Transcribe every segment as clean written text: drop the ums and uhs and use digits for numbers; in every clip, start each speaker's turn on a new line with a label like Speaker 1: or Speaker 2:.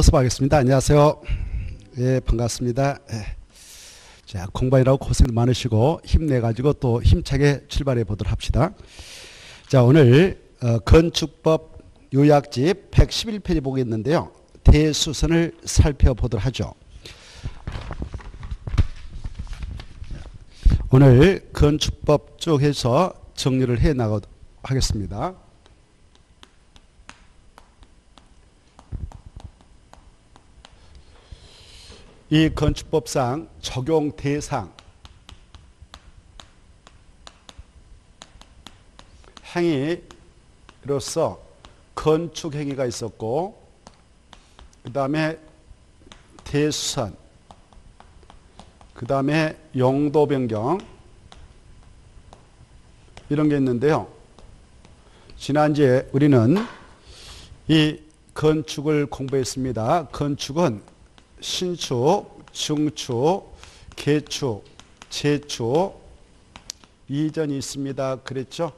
Speaker 1: 수업하겠습니다. 안녕하세요. 예, 반갑습니다. 예. 자, 공부하느라고 고생 많으시고 힘내가지고 또 힘차게 출발해 보도록 합시다. 자, 오늘 건축법 요약집 111페이지 보겠는데요. 대수선을 살펴보도록 하죠. 오늘 건축법 쪽에서 정리를 해 나가도록 하겠습니다. 이 건축법상 적용 대상 행위로서 건축 행위가 있었고, 그 다음에 대수선, 그 다음에 용도 변경 이런 게 있는데요. 지난주에 우리는 이 건축을 공부했습니다. 건축은 신축, 중축, 개축, 재축, 이전이 있습니다. 그랬죠?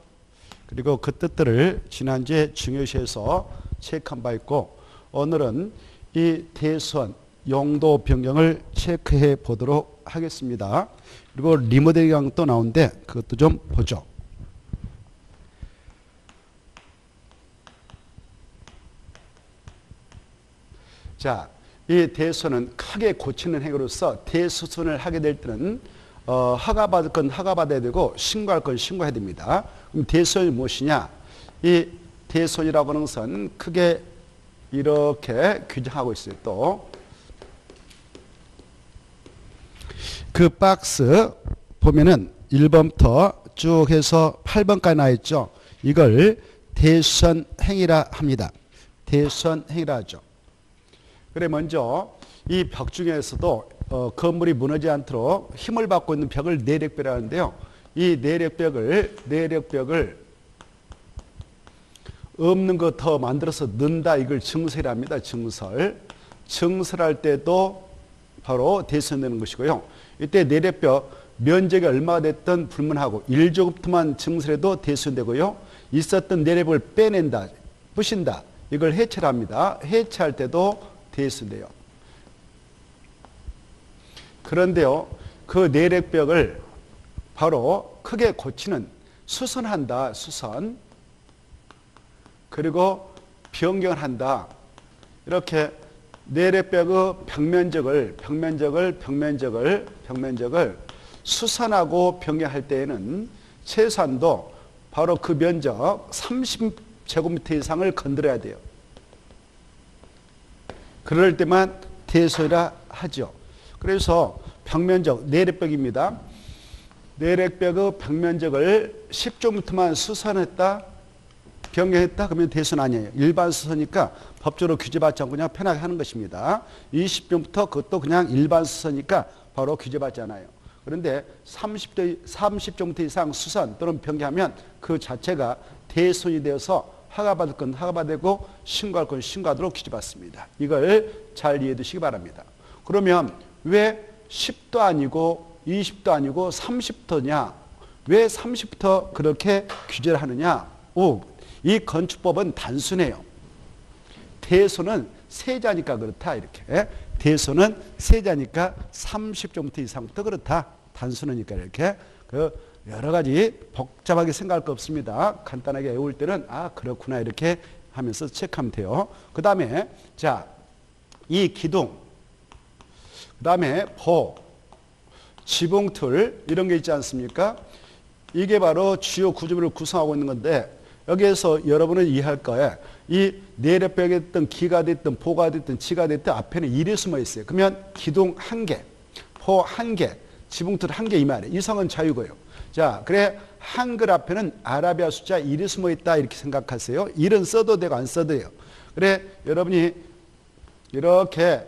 Speaker 1: 그리고 그 뜻들을 지난주에 중요시해서 체크한 바 있고, 오늘은 이 대수선, 용도 변경을 체크해 보도록 하겠습니다. 그리고 리모델링 또 나오는데 그것도 좀 보죠. 자, 이 대수선은 크게 고치는 행위로서 대수선을 하게 될 때는 허가받을 건 허가받아야 되고 신고할 건 신고해야 됩니다. 그럼 대수선이 무엇이냐? 이 대수선이라고 하는 것은 크게 이렇게 규정하고 있어요. 또 그 박스 보면은 1번부터 쭉 해서 8번까지 나와 있죠. 이걸 대수선 행위라 합니다. 대수선 행위라 하죠. 그래, 먼저 이 벽 중에서도 건물이 무너지지 않도록 힘을 받고 있는 벽을 내력벽이라고 하는데요. 이 내력벽을 없는 거 더 만들어서 넣는다. 이걸 증설합니다. 증설할 때도 바로 대수선되는 것이고요. 이때 내력벽 면적이 얼마가 됐든 불문하고 1제곱미터만 증설해도 대수선되고요. 있었던 내력벽을 빼낸다, 부신다. 이걸 해체를 합니다. 해체할 때도 대수선돼요. 그런데요, 그 내력벽을 바로 크게 고치는 수선한다. 수선. 그리고 변경을 한다. 이렇게 내력벽의 벽면적을 수선하고 변경할 때에는 최소한도 바로 그 면적 30제곱미터 이상을 건드려야 돼요. 그럴 때만 대수선이라 하죠. 그래서 벽면적, 내력벽입니다. 내력벽의 벽면적을 10제곱미터만 수선했다, 변경했다, 그러면 대수선 아니에요. 일반 수선이니까 법적으로 규제받지 않고 그냥 편하게 하는 것입니다. 20제곱미터 그것도 그냥 일반 수선이니까 바로 규제받지 않아요. 그런데 30제곱미터 이상 수선 또는 변경하면 그 자체가 대수선이 되어서 허가받을 건 허가받고 신고할 건 신고하도록 규제받습니다. 이걸 잘 이해해 두시기 바랍니다. 그러면 왜 10도 아니고 20도 아니고 30도냐? 왜 30부터 그렇게 규제를 하느냐? 이 건축법은 단순해요. 대수는 세자니까 그렇다. 이렇게. 대수는 세자니까 30제곱미터 이상부터 그렇다. 단순하니까 이렇게. 여러 가지 복잡하게 생각할 거 없습니다. 간단하게 외울 때는 그렇구나 이렇게 하면서 체크하면 돼요. 그 다음에 자, 이 기둥, 그 다음에 지붕틀 이런 게 있지 않습니까? 이게 바로 주요 구조물을 구성하고 있는 건데, 여기에서 여러분은 이해할 거예요. 이 내력벽에 됐든 기가 됐든 보가 됐든 지가 됐든 앞에는 1이 숨어 있어요. 그러면 기둥 1개, 포 1개, 지붕틀 1개 이 말이에요. 이성은 자유고요. 자, 그래 한글 앞에는 아라비아 숫자 1이 숨어 있다 이렇게 생각하세요. 1은 써도 되고 안 써도 돼요. 그래 여러분이 이렇게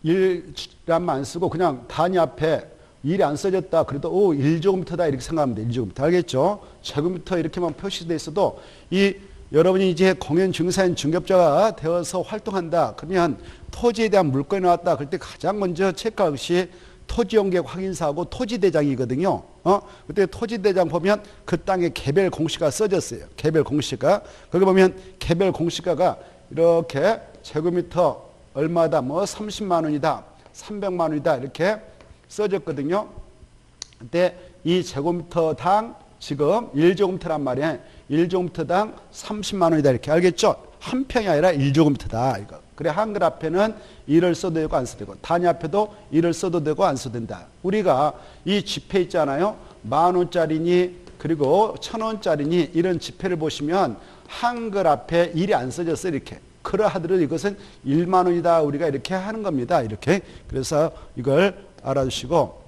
Speaker 1: 1란만 안 쓰고 그냥 단위 앞에 1이 안 써졌다. 그래도 1제곱미터다 이렇게 생각하면 돼요. 1제곱미터. 알겠죠? 제곱미터 이렇게만 표시되어 있어도 여러분이 이제 공연 중사인 중개업자가 되어서 활동한다. 그러면 토지에 대한 물건이 나왔다. 그럴 때 가장 먼저 체크할 것이 토지용객 확인사하고 토지대장이거든요. 그때 토지대장 보면 그 땅에 개별 공시가 써졌어요. 개별 공시가. 거기 보면 개별 공시가가 이렇게 제곱미터 얼마다, 뭐 30만 원이다, 300만 원이다 이렇게 써졌거든요. 근데 이 제곱미터당 지금 1제곱미터란 말이에요. 1제곱미터당 30만 원이다 이렇게 알겠죠? 한 평이 아니라 1제곱미터다 이거. 그래 한글 앞에는 1을 써도 되고 안 써도 되고 단위 앞에도 1을 써도 되고 안 써도 된다. 우리가 이 지폐 있잖아요. 10,000원짜리니 그리고 1,000원짜리니 이런 지폐를 보시면 한글 앞에 1이 안 써졌어 이렇게. 그러하더라도 이것은 1만 원이다 우리가 이렇게 하는 겁니다. 이렇게. 그래서 이걸 알아주시고,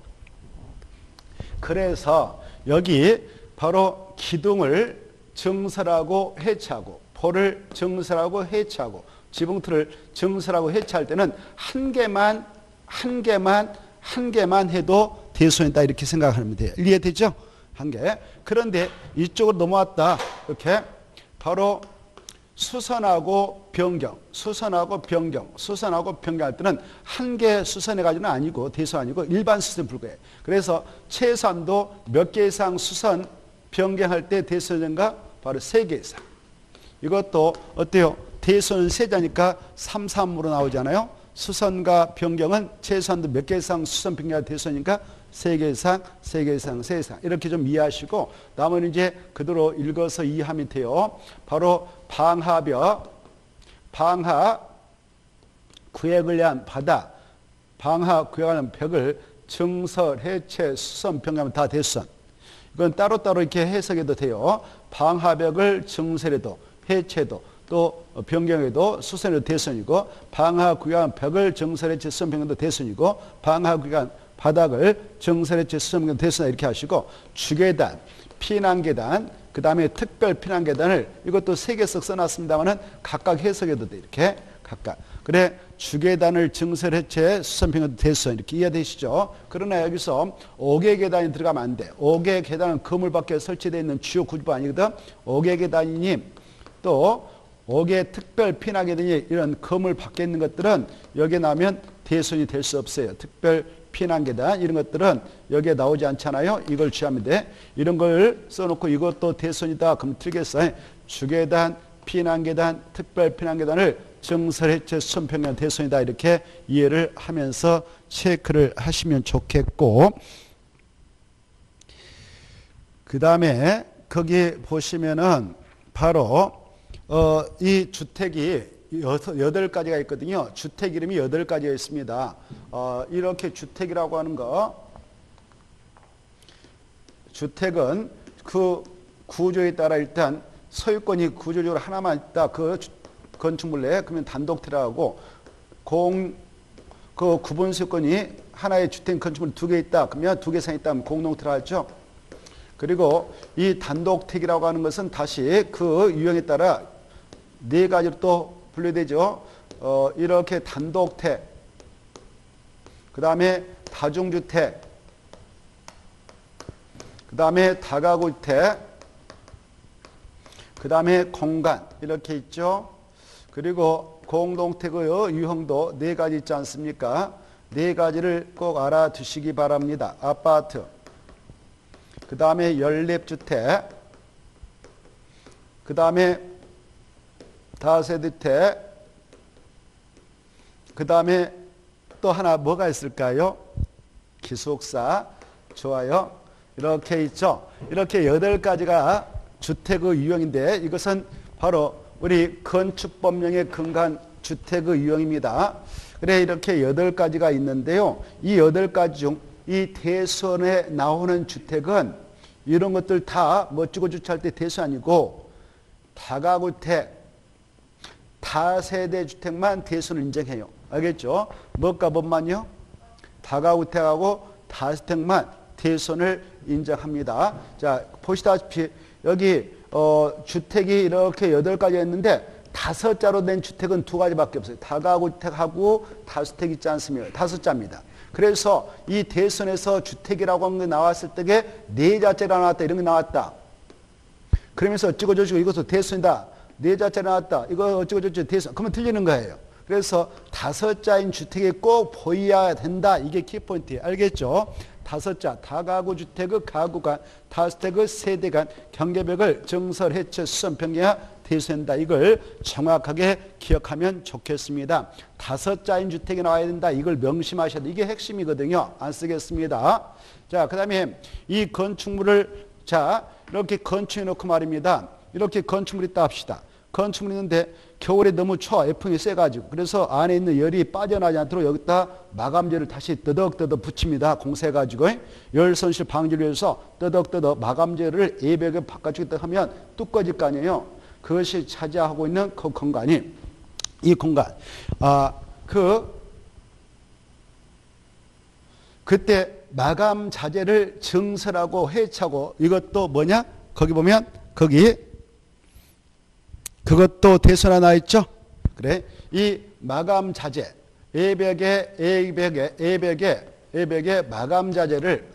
Speaker 1: 그래서 여기 바로 기둥을 증설하고 해체하고 볼을 증설하고 해체하고 지붕틀을 증설하고 해체할 때는 한 개만 해도 대손이다 이렇게 생각하면 돼요. 이해되죠? 한 개. 그런데 이쪽으로 넘어왔다 이렇게 바로 수선하고 변경, 수선하고 변경, 수선하고 변경할 때는 한 개 수선해가지고는 아니고 대손 아니고 일반 수선 불가해요. 그래서 최소한도 몇 개 이상 수선 변경할 때 대손인가? 바로 3개 이상. 이것도 어때요? 대손은 세자니까 3, 3으로 나오잖아요. 수선과 변경은 최소한도 몇 개 이상 수선 변경할 대손이니까 3개 이상, 3개 이상, 3개 이상 이렇게 좀 이해하시고 나머지 이제 그대로 읽어서 이해하면 돼요. 바로 방하벽, 방하 구획을 위한 바다, 방하 구획을 위한 벽을 증설, 해체, 수선, 변경하면 다 대손. 이건 따로따로 이렇게 해석해도 돼요. 방하벽을 증설해도 해체도 또 변경해도 수선해도 대손이고 방하 구획한 벽을 증설해체 수선 변경도 대손이고 방하 구획한 바닥을 증설해체 수선 변경 대손 이렇게 하시고 주계단, 피난계단, 그 다음에 특별 피난계단을 이것도 3개 씩 써놨습니다만은 각각 해석해도 돼 이렇게 각각. 그래 주계단을 증설해체 수선 변경도 대손 이렇게 이해되시죠? 그러나 여기서 5개 계단이 들어가면 안 돼. 5개 계단은 건물밖에 설치되어 있는 주요 구조가 아니거든. 5개 계단이니 또 5개 특별 피난계단이 이런 건물 밖에 있는 것들은 여기에 나오면 대손이 될 수 없어요. 특별 피난계단 이런 것들은 여기에 나오지 않잖아요. 이걸 취하면 돼. 이런 걸 써놓고 이것도 대손이다. 그럼 틀겠어. 주계단, 피난계단, 특별 피난계단을 증설해체 수선 변경 대손이다. 이렇게 이해를 하면서 체크를 하시면 좋겠고, 그 다음에 거기 보시면은 바로 이 주택이 8가지가 있거든요. 주택 이름이 8가지가 있습니다. 이렇게 주택이라고 하는 거, 주택은 그 구조에 따라 일단 소유권이 구조적으로 하나만 있다. 그 건축물 내에 그러면 단독택이라고 그 구분 소유권이 하나의 주택 건축물 2개 있다. 그러면 2개 이상 있다면 공동택이라고 하죠. 그리고 이 단독택이라고 하는 것은 다시 그 유형에 따라 4가지로 또 분류되죠. 이렇게 단독택, 그 다음에 다중주택, 그 다음에 다가구주택, 그 다음에 공간 이렇게 있죠. 그리고 공동택의 유형도 4가지 있지 않습니까? 4가지를 꼭 알아두시기 바랍니다. 아파트, 그 다음에 연립주택, 그 다음에 다세대주택, 그 다음에 또 하나 뭐가 있을까요? 기숙사. 좋아요. 이렇게 있죠. 이렇게 8가지가 주택의 유형인데 이것은 바로 우리 건축법령에 근거한 주택의 유형입니다. 그래 이렇게 8가지가 있는데요. 이 8가지 중 이 대선에 나오는 주택은 이런 것들 다 멋지고 주차할 때 대선 아니고 다가구택, 다세대 주택만 대선을 인정해요. 알겠죠? 뭐가 뭔만요? 다가구택하고 다주택만 대선을 인정합니다. 자, 보시다시피 여기 주택이 이렇게 8가지가 있는데 5자로 된 주택은 2가지밖에 없어요. 다가구택하고 다주택 있지 않습니까? 5자입니다. 그래서 이 대선에서 주택이라고 하는 게 나왔을 때에 4자째가 나왔다. 이런 게 나왔다. 그러면서 어찌고저찌고 이것도 대선이다. 4자째 나왔다. 이거 어찌고저찌고 대선. 그러면 틀리는 거예요. 그래서 5자인 주택이 꼭 보여야 된다. 이게 키포인트예요. 알겠죠? 5자, 다가구 주택의 가구간, 다주택의 세대간, 경계벽을 증설, 해체, 수선, 변경하 대수한다. 이걸 정확하게 기억하면 좋겠습니다. 5자인 주택이 나와야 된다. 이걸 명심하셔야 돼. 이게 핵심이거든요. 안 쓰겠습니다. 자, 그 다음에 이 건축물을 자 이렇게 건축해 놓고 말입니다. 이렇게 건축물이 있다 합시다. 건축물이 있는데 겨울에 너무 추워. 에풍이 세가지고. 그래서 안에 있는 열이 빠져나지 않도록 여기다 마감재를 다시 뜨덕뜨덕 붙입니다. 공세가지고. 열 손실 방지를 위해서 뜨덕뜨덕 마감재를 예벽에 바깥쪽에 딱 하면 뚝 꺼질 거 아니에요. 그것이 차지하고 있는 그 공간이 이 공간. 그때 마감 자재를 증설하고 해체하고 이것도 뭐냐? 거기 보면 거기 그것도 대수나 나와 있죠? 그래. 이 마감 자재, 예벽의 마감 자재를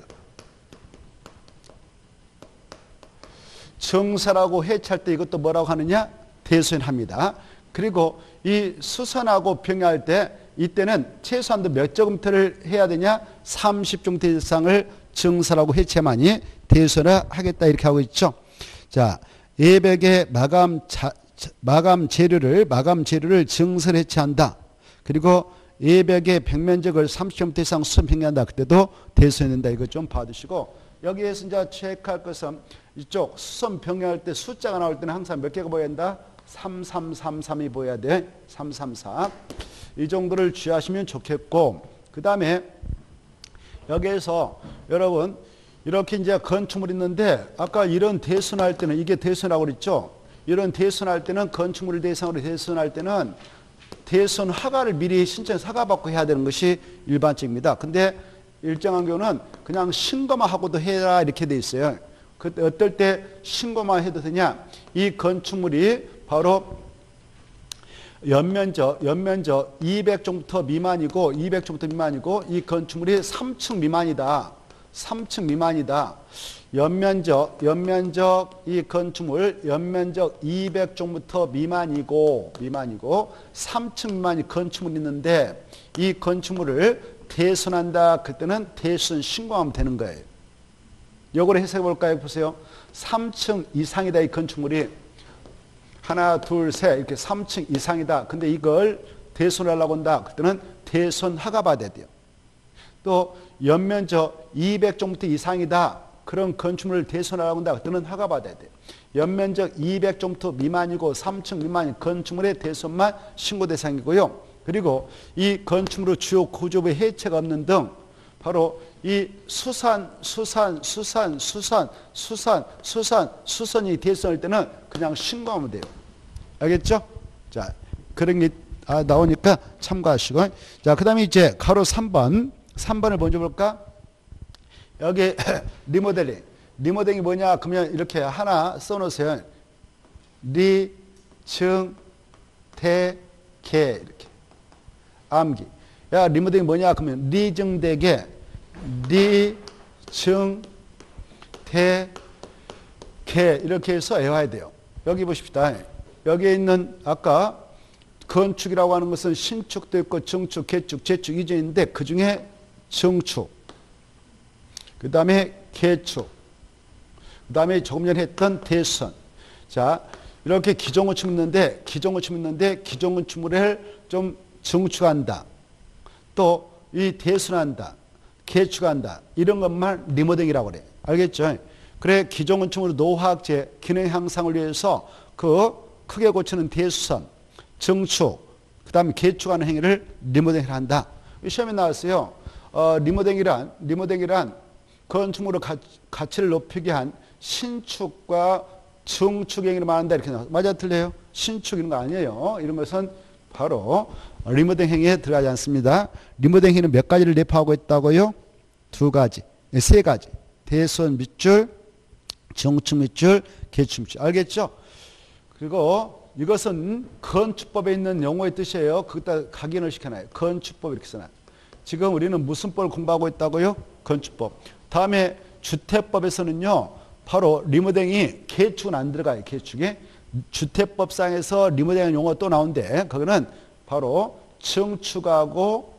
Speaker 1: 증설하고 해체할 때 이것도 뭐라고 하느냐? 대수합니다. 그리고 이 수선하고 병해할 때 이때는 최소한도 몇 제곱미터를 해야 되냐? 30제곱미터 이상을 증설하고 해체만이 대수를 하겠다 이렇게 하고 있죠. 자, 예벽의 마감 재료를 증설 해체한다. 그리고 예벽의 벽면적을 30제곱미터 이상 수선 병해한다. 그때도 대수해낸다. 이거 좀 봐두시고 여기에서 이제 체크할 것은 이쪽 수선 병해할 때 숫자가 나올 때는 항상 몇 개가 보여야 한다? 3333이 보여야 돼. 333. 이 정도를 주의하시면 좋겠고, 그 다음에 여기에서 여러분 이렇게 이제 건축물이 있는데 아까 이런 대순할 때는 이게 대순하고 그랬죠. 이런 대순할 때는 건축물을 대상으로 대순할 때는 대순 허가를 미리 신청해서 허가받고 해야 되는 것이 일반적입니다. 근데 일정한 경우는 그냥 신고만 하고도 해라 이렇게 돼 있어요. 그때 어떨 때 신고만 해도 되냐? 이 건축물이 바로 연면적 200제곱미터 미만이고 이 건축물이 3층 미만이다. 3층 미만이다. 연면적 이 건축물 연면적 200제곱미터 미만이고 3층 미만이 건축물이 있는데 이 건축물을 대순한다. 그때는 대순 신고하면 되는 거예요. 요거를 해석해 볼까요? 보세요. 3층 이상이다. 이 건축물이 하나, 둘, 셋 이렇게 3층 이상이다. 근데 이걸 대손하려고 한다. 그때는 대손 허가 받아야 돼요. 또 연면적 200제곱미터 이상이다. 그런 건축물을 대손하려고 한다. 그때는 허가 받아야 돼요. 연면적 200제곱미터 미만이고 3층 미만인 건축물의 대손만 신고 대상이고요. 그리고 이 건축물의 주요 구조부의 해체가 없는 등 바로 이 수선이 대선할 때는 그냥 신고하면 돼요. 알겠죠? 자, 그런 게 나오니까 참고하시고. 자, 그 다음에 이제 가로 3번을 먼저 볼까? 여기 리모델링. 리모델링이 뭐냐? 그러면 이렇게 하나 써놓으세요. 리, 층, 대, 개. 이렇게. 암기. 야, 리모델링이 뭐냐? 그러면 리증대개, 리증, 대, 개. 이렇게 해서 외워야 돼요. 여기 보십시다. 여기에 있는 아까 건축이라고 하는 것은 신축도 있고 증축, 개축, 재축, 이전인데 그 중에 증축, 그 다음에 개축, 그 다음에 조금 전에 했던 대선. 자, 이렇게 기존건축 있는데 기존건축물을 좀 증축한다. 또 이 대선한다. 개축한다. 이런 것만 리모델링이라고 그래. 알겠죠? 그래 기존건축물 노후화학재 기능 향상을 위해서 그 크게 고치는 대수선, 증축, 그 다음에 개축하는 행위를 리모델링을 한다. 시험에 나왔어요. 리모델링이란 건축물의 가치를 높이기 위한 신축과 증축 행위를 말한다. 이렇게 나왔어요. 맞아, 틀려요? 신축 이런 거 아니에요. 이런 것은 바로 리모델링 행위에 들어가지 않습니다. 리모델링 행위는 몇 가지를 내포하고 있다고요? 2가지, 3가지. 대수선 밑줄, 증축 밑줄, 개축 밑줄. 알겠죠? 그리고 이것은 건축법에 있는 용어의 뜻이에요. 거기다 각인을 시켜놔요. 건축법 이렇게 써놔요. 지금 우리는 무슨 법을 공부하고 있다고요? 건축법. 다음에 주택법에서는요. 바로 리모델링이 개축은 안 들어가요. 개축이. 주택법상에서 리모델링 용어 또 나오는데 그거는 바로 증축하고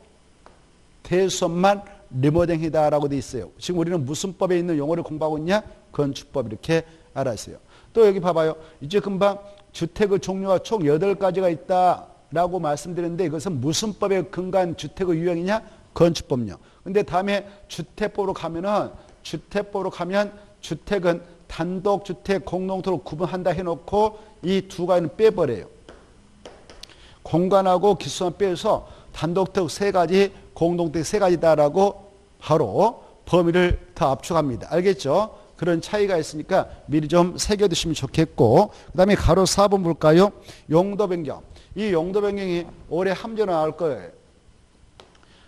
Speaker 1: 대수선만 리모델링이다라고 돼 있어요. 지금 우리는 무슨 법에 있는 용어를 공부하고 있냐? 건축법 이렇게 알았어요. 또 여기 봐봐요. 이제 금방 주택의 종류가 총 8가지가 있다라고 말씀드렸는데 이것은 무슨 법에 근거한 주택의 유형이냐? 건축법령. 근데 다음에 주택법으로 가면 주택은 단독주택, 공동토로 구분한다 해놓고 이 두 가지는 빼버려요. 공간하고 기수만 빼서 단독주택 3가지, 공동주택 3가지다라고 바로 범위를 더 압축합니다. 알겠죠? 그런 차이가 있으니까 미리 좀 새겨두시면 좋겠고, 그 다음에 가로 4번 볼까요? 용도 변경. 이 용도 변경이 올해 함정 나올 거예요.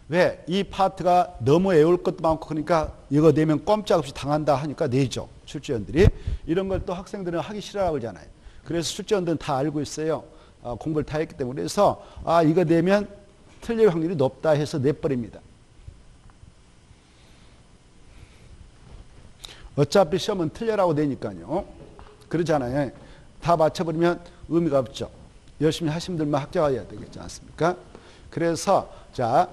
Speaker 1: 왜? 이 파트가 너무 외울 것도 많고 그러니까 이거 내면 꼼짝없이 당한다 하니까 내죠. 출제원들이. 이런 걸 또 학생들은 하기 싫어하고 그러잖아요. 그래서 출제원들은 다 알고 있어요. 공부를 다 했기 때문에. 그래서 이거 내면 틀릴 확률이 높다 해서 내버립니다. 어차피 시험은 틀려라고 내니까요. 그러잖아요. 다 맞춰버리면 의미가 없죠. 열심히 하신 분들만 합격해야 되겠지 않습니까? 그래서 자,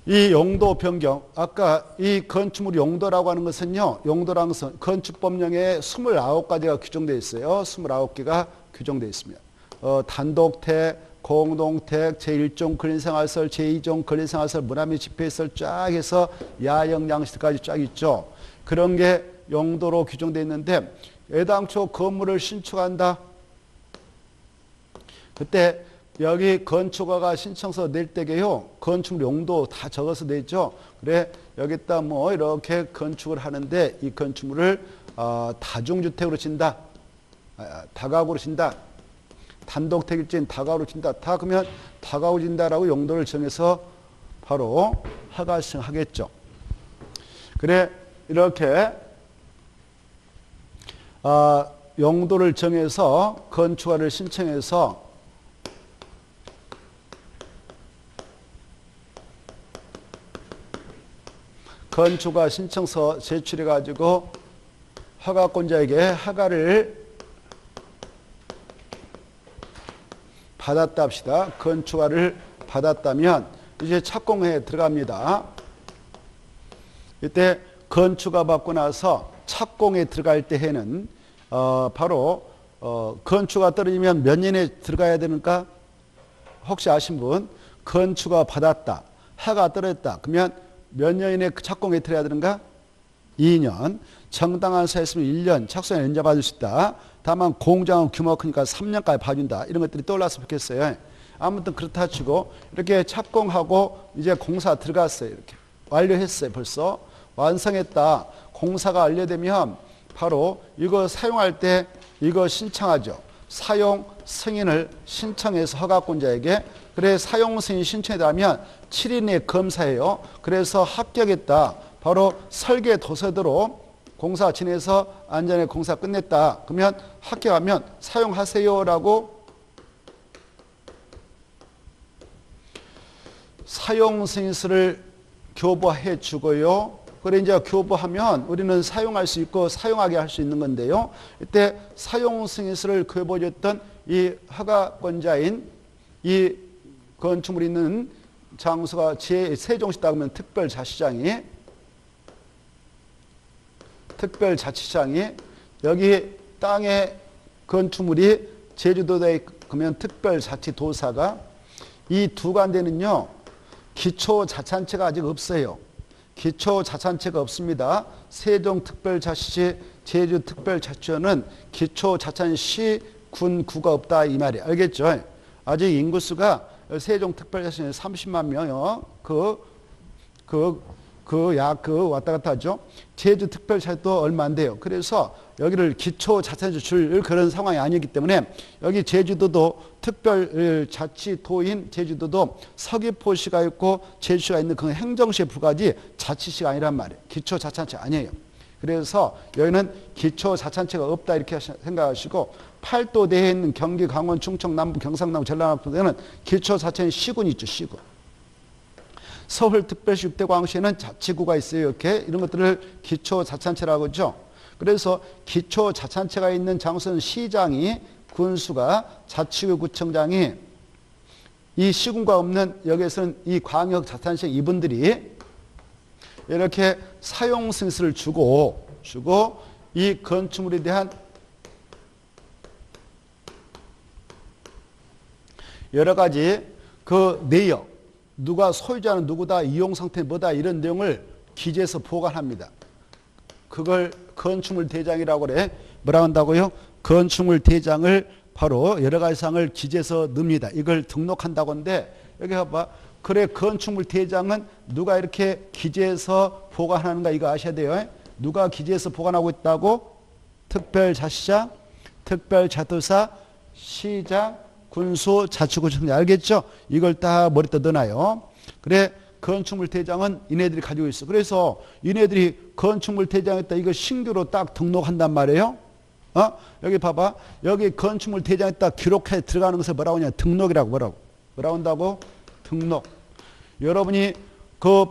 Speaker 1: 이 용도 변경, 아까 이 건축물 용도라고 하는 것은요, 용도라는 것은 건축법령에 29가지가 규정되어 있어요. 29개가 규정되어 있습니다. 단독택, 공동택, 제1종 근린생활시설, 제2종 근린생활시설, 문화및 집회시설 쫙 해서 야영, 양식까지 쫙 있죠. 그런 게 용도로 규정되어 있는데 애당초 건물을 신축한다. 그때 여기 건축가가 신청서 낼 때게요. 건축물 용도 다 적어서 내죠. 그래 여기다 뭐 이렇게 건축을 하는데 이 건축물을 다중주택으로 진다. 다가구로 진다. 단독택일지는 다가구로 진다. 다 그러면 다가구 진다라고 용도를 정해서 바로 허가 신청하겠죠. 그래 이렇게 용도를 정해서 건축가를 신청해서 건축가 신청서 제출해 가지고 허가권자에게 허가를 받았다 합시다. 건축가를 받았다면 이제 착공에 들어갑니다. 이때 건축가 받고 나서 착공에 들어갈 때 해는 바로 건축가 떨어지면 몇 년에 들어가야 되는가? 혹시 아신 분? 건축가 받았다. 허가 떨어졌다. 그러면 몇 년 이내에 착공에 들어야 되는가? 2년. 정당한 사였으면 1년 착수에 연장받을 수 있다. 다만 공장은 규모가 크니까 3년까지 봐준다. 이런 것들이 떠올랐으면 좋겠어요. 아무튼 그렇다 치고 이렇게 착공하고 이제 공사 들어갔어요. 이렇게 완료했어요. 벌써 완성했다. 공사가 완료되면 바로 이거 사용할 때 이거 신청하죠. 사용 승인을 신청해서 허가권자에게. 그래 사용 승인 신청에 따르면 7일 내에 검사해요. 그래서 합격했다. 바로 설계 도서대로 공사 진행해서 안전하게 공사 끝냈다. 그러면 합격하면 사용하세요라고 사용 승인서를 교부해 주고요. 그래 이제 교부하면 우리는 사용할 수 있고 사용하게 할 수 있는 건데요. 이때 사용 승인서를 교부해 줬던 이 허가권자인 이 건축물이 있는 장소가 세종시다 그러면 특별자치장이 여기 땅에 건축물이 제주도에 그러면 특별자치도사가 이 두 간데는요 기초자치단체가 아직 없어요. 기초자치단체가 없습니다. 세종특별자치시, 제주특별자치원은 기초자치단시, 군, 구가 없다 이 말이에요. 알겠죠? 아직 인구수가 세종특별자치시는 30만 명이요. 왔다 갔다 하죠. 제주특별자치도 얼마 안 돼요. 그래서 여기를 기초자치단체 줄 그런 상황이 아니기 때문에 여기 제주도도 특별자치도인 제주도도 서귀포시가 있고 제주시가 있는 그 행정시에 불과하지 자치시가 아니란 말이에요. 기초자치단체 아니에요. 그래서 여기는 기초자치단체가 없다 이렇게 생각하시고 팔도 내에 있는 경기, 강원, 충청, 남부, 경상남도, 전라남도에는 기초자치단체 시군이 있죠. 시군. 서울특별시 6대 광시에는 자치구가 있어요. 이렇게 이런 것들을 기초자치단체라고 하죠. 그래서 기초자치단체가 있는 장소는 시장이, 군수가, 자치구 구청장이 이 시군과 없는 여기에서는 이 광역자치단체 이분들이 이렇게 사용 승인서를 주고 이 건축물에 대한 여러 가지 그 내역, 누가 소유자는 누구다, 이용 상태 뭐다 이런 내용을 기재해서 보관합니다. 그걸 건축물 대장이라고 그래. 뭐라고 한다고요? 건축물 대장을 바로 여러 가지 사항을 기재해서 넣습니다. 이걸 등록한다고 하는데 여기 봐봐. 그래 건축물 대장은 누가 이렇게 기재해서 보관하는가 이거 아셔야 돼요. 누가 기재해서 보관하고 있다고? 특별자치장, 특별자도사, 시장, 군수, 자치구청장 알겠죠? 이걸 다 머리에 넣어놔요. 그래 건축물 대장은 이네들이 가지고 있어. 그래서 이네들이 건축물 대장에다 이거 신규로 딱 등록한단 말이에요. 여기 봐봐. 여기 건축물 대장에다 기록해 들어가는 것을 뭐라고 하냐? 등록이라고 뭐라고 한다고? 등록. 여러분이 그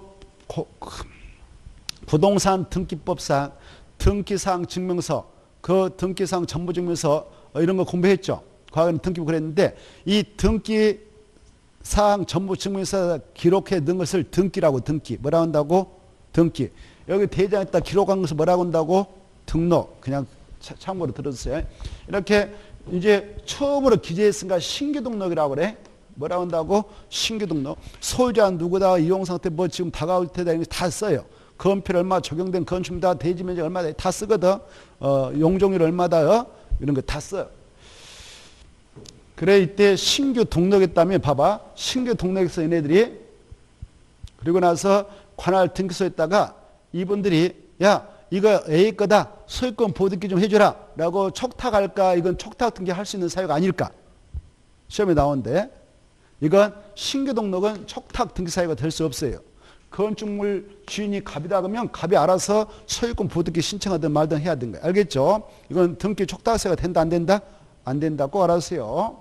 Speaker 1: 부동산 등기법상 등기사항 증명서, 그 등기사항 전부증명서 이런 거 공부했죠. 과거에는 등기부 그랬는데 이 등기사항 전부증명서 기록해 넣은 것을 등기라고 등기. 뭐라고 한다고? 등기. 여기 대장에다 기록한 것을 뭐라고 한다고? 등록. 그냥 참고로 들어주세요. 이렇게 이제 처음으로 기재했으니까 신규 등록이라고 그래. 뭐라고 한다고? 신규 등록. 소유자 누구다, 이용 상태 뭐 지금 다가올 때다 다 써요. 건폐율 얼마, 적용된 건축물다, 대지 면적 얼마다 다 쓰거든. 용적률 얼마다 이런 거 다 써요. 그래 이때 신규 등록했다면 봐봐. 신규 등록해서 얘네들이 그리고 나서 관할 등기소에다가 이분들이 야 이거 A 거다. 소유권 보등기 좀 해주라. 라고 촉탁할까? 이건 촉탁 등기할 수 있는 사유가 아닐까? 시험에 나오는데 이건 신규 등록은 촉탁 등기 사유가 될 수 없어요. 건축물 주인이 갑이다 그러면 갑이 알아서 소유권 보등기 신청하든 말든 해야 되는 거예요. 알겠죠? 이건 등기 촉탁 사유가 된다 안 된다? 안 된다. 꼭 알아주세요.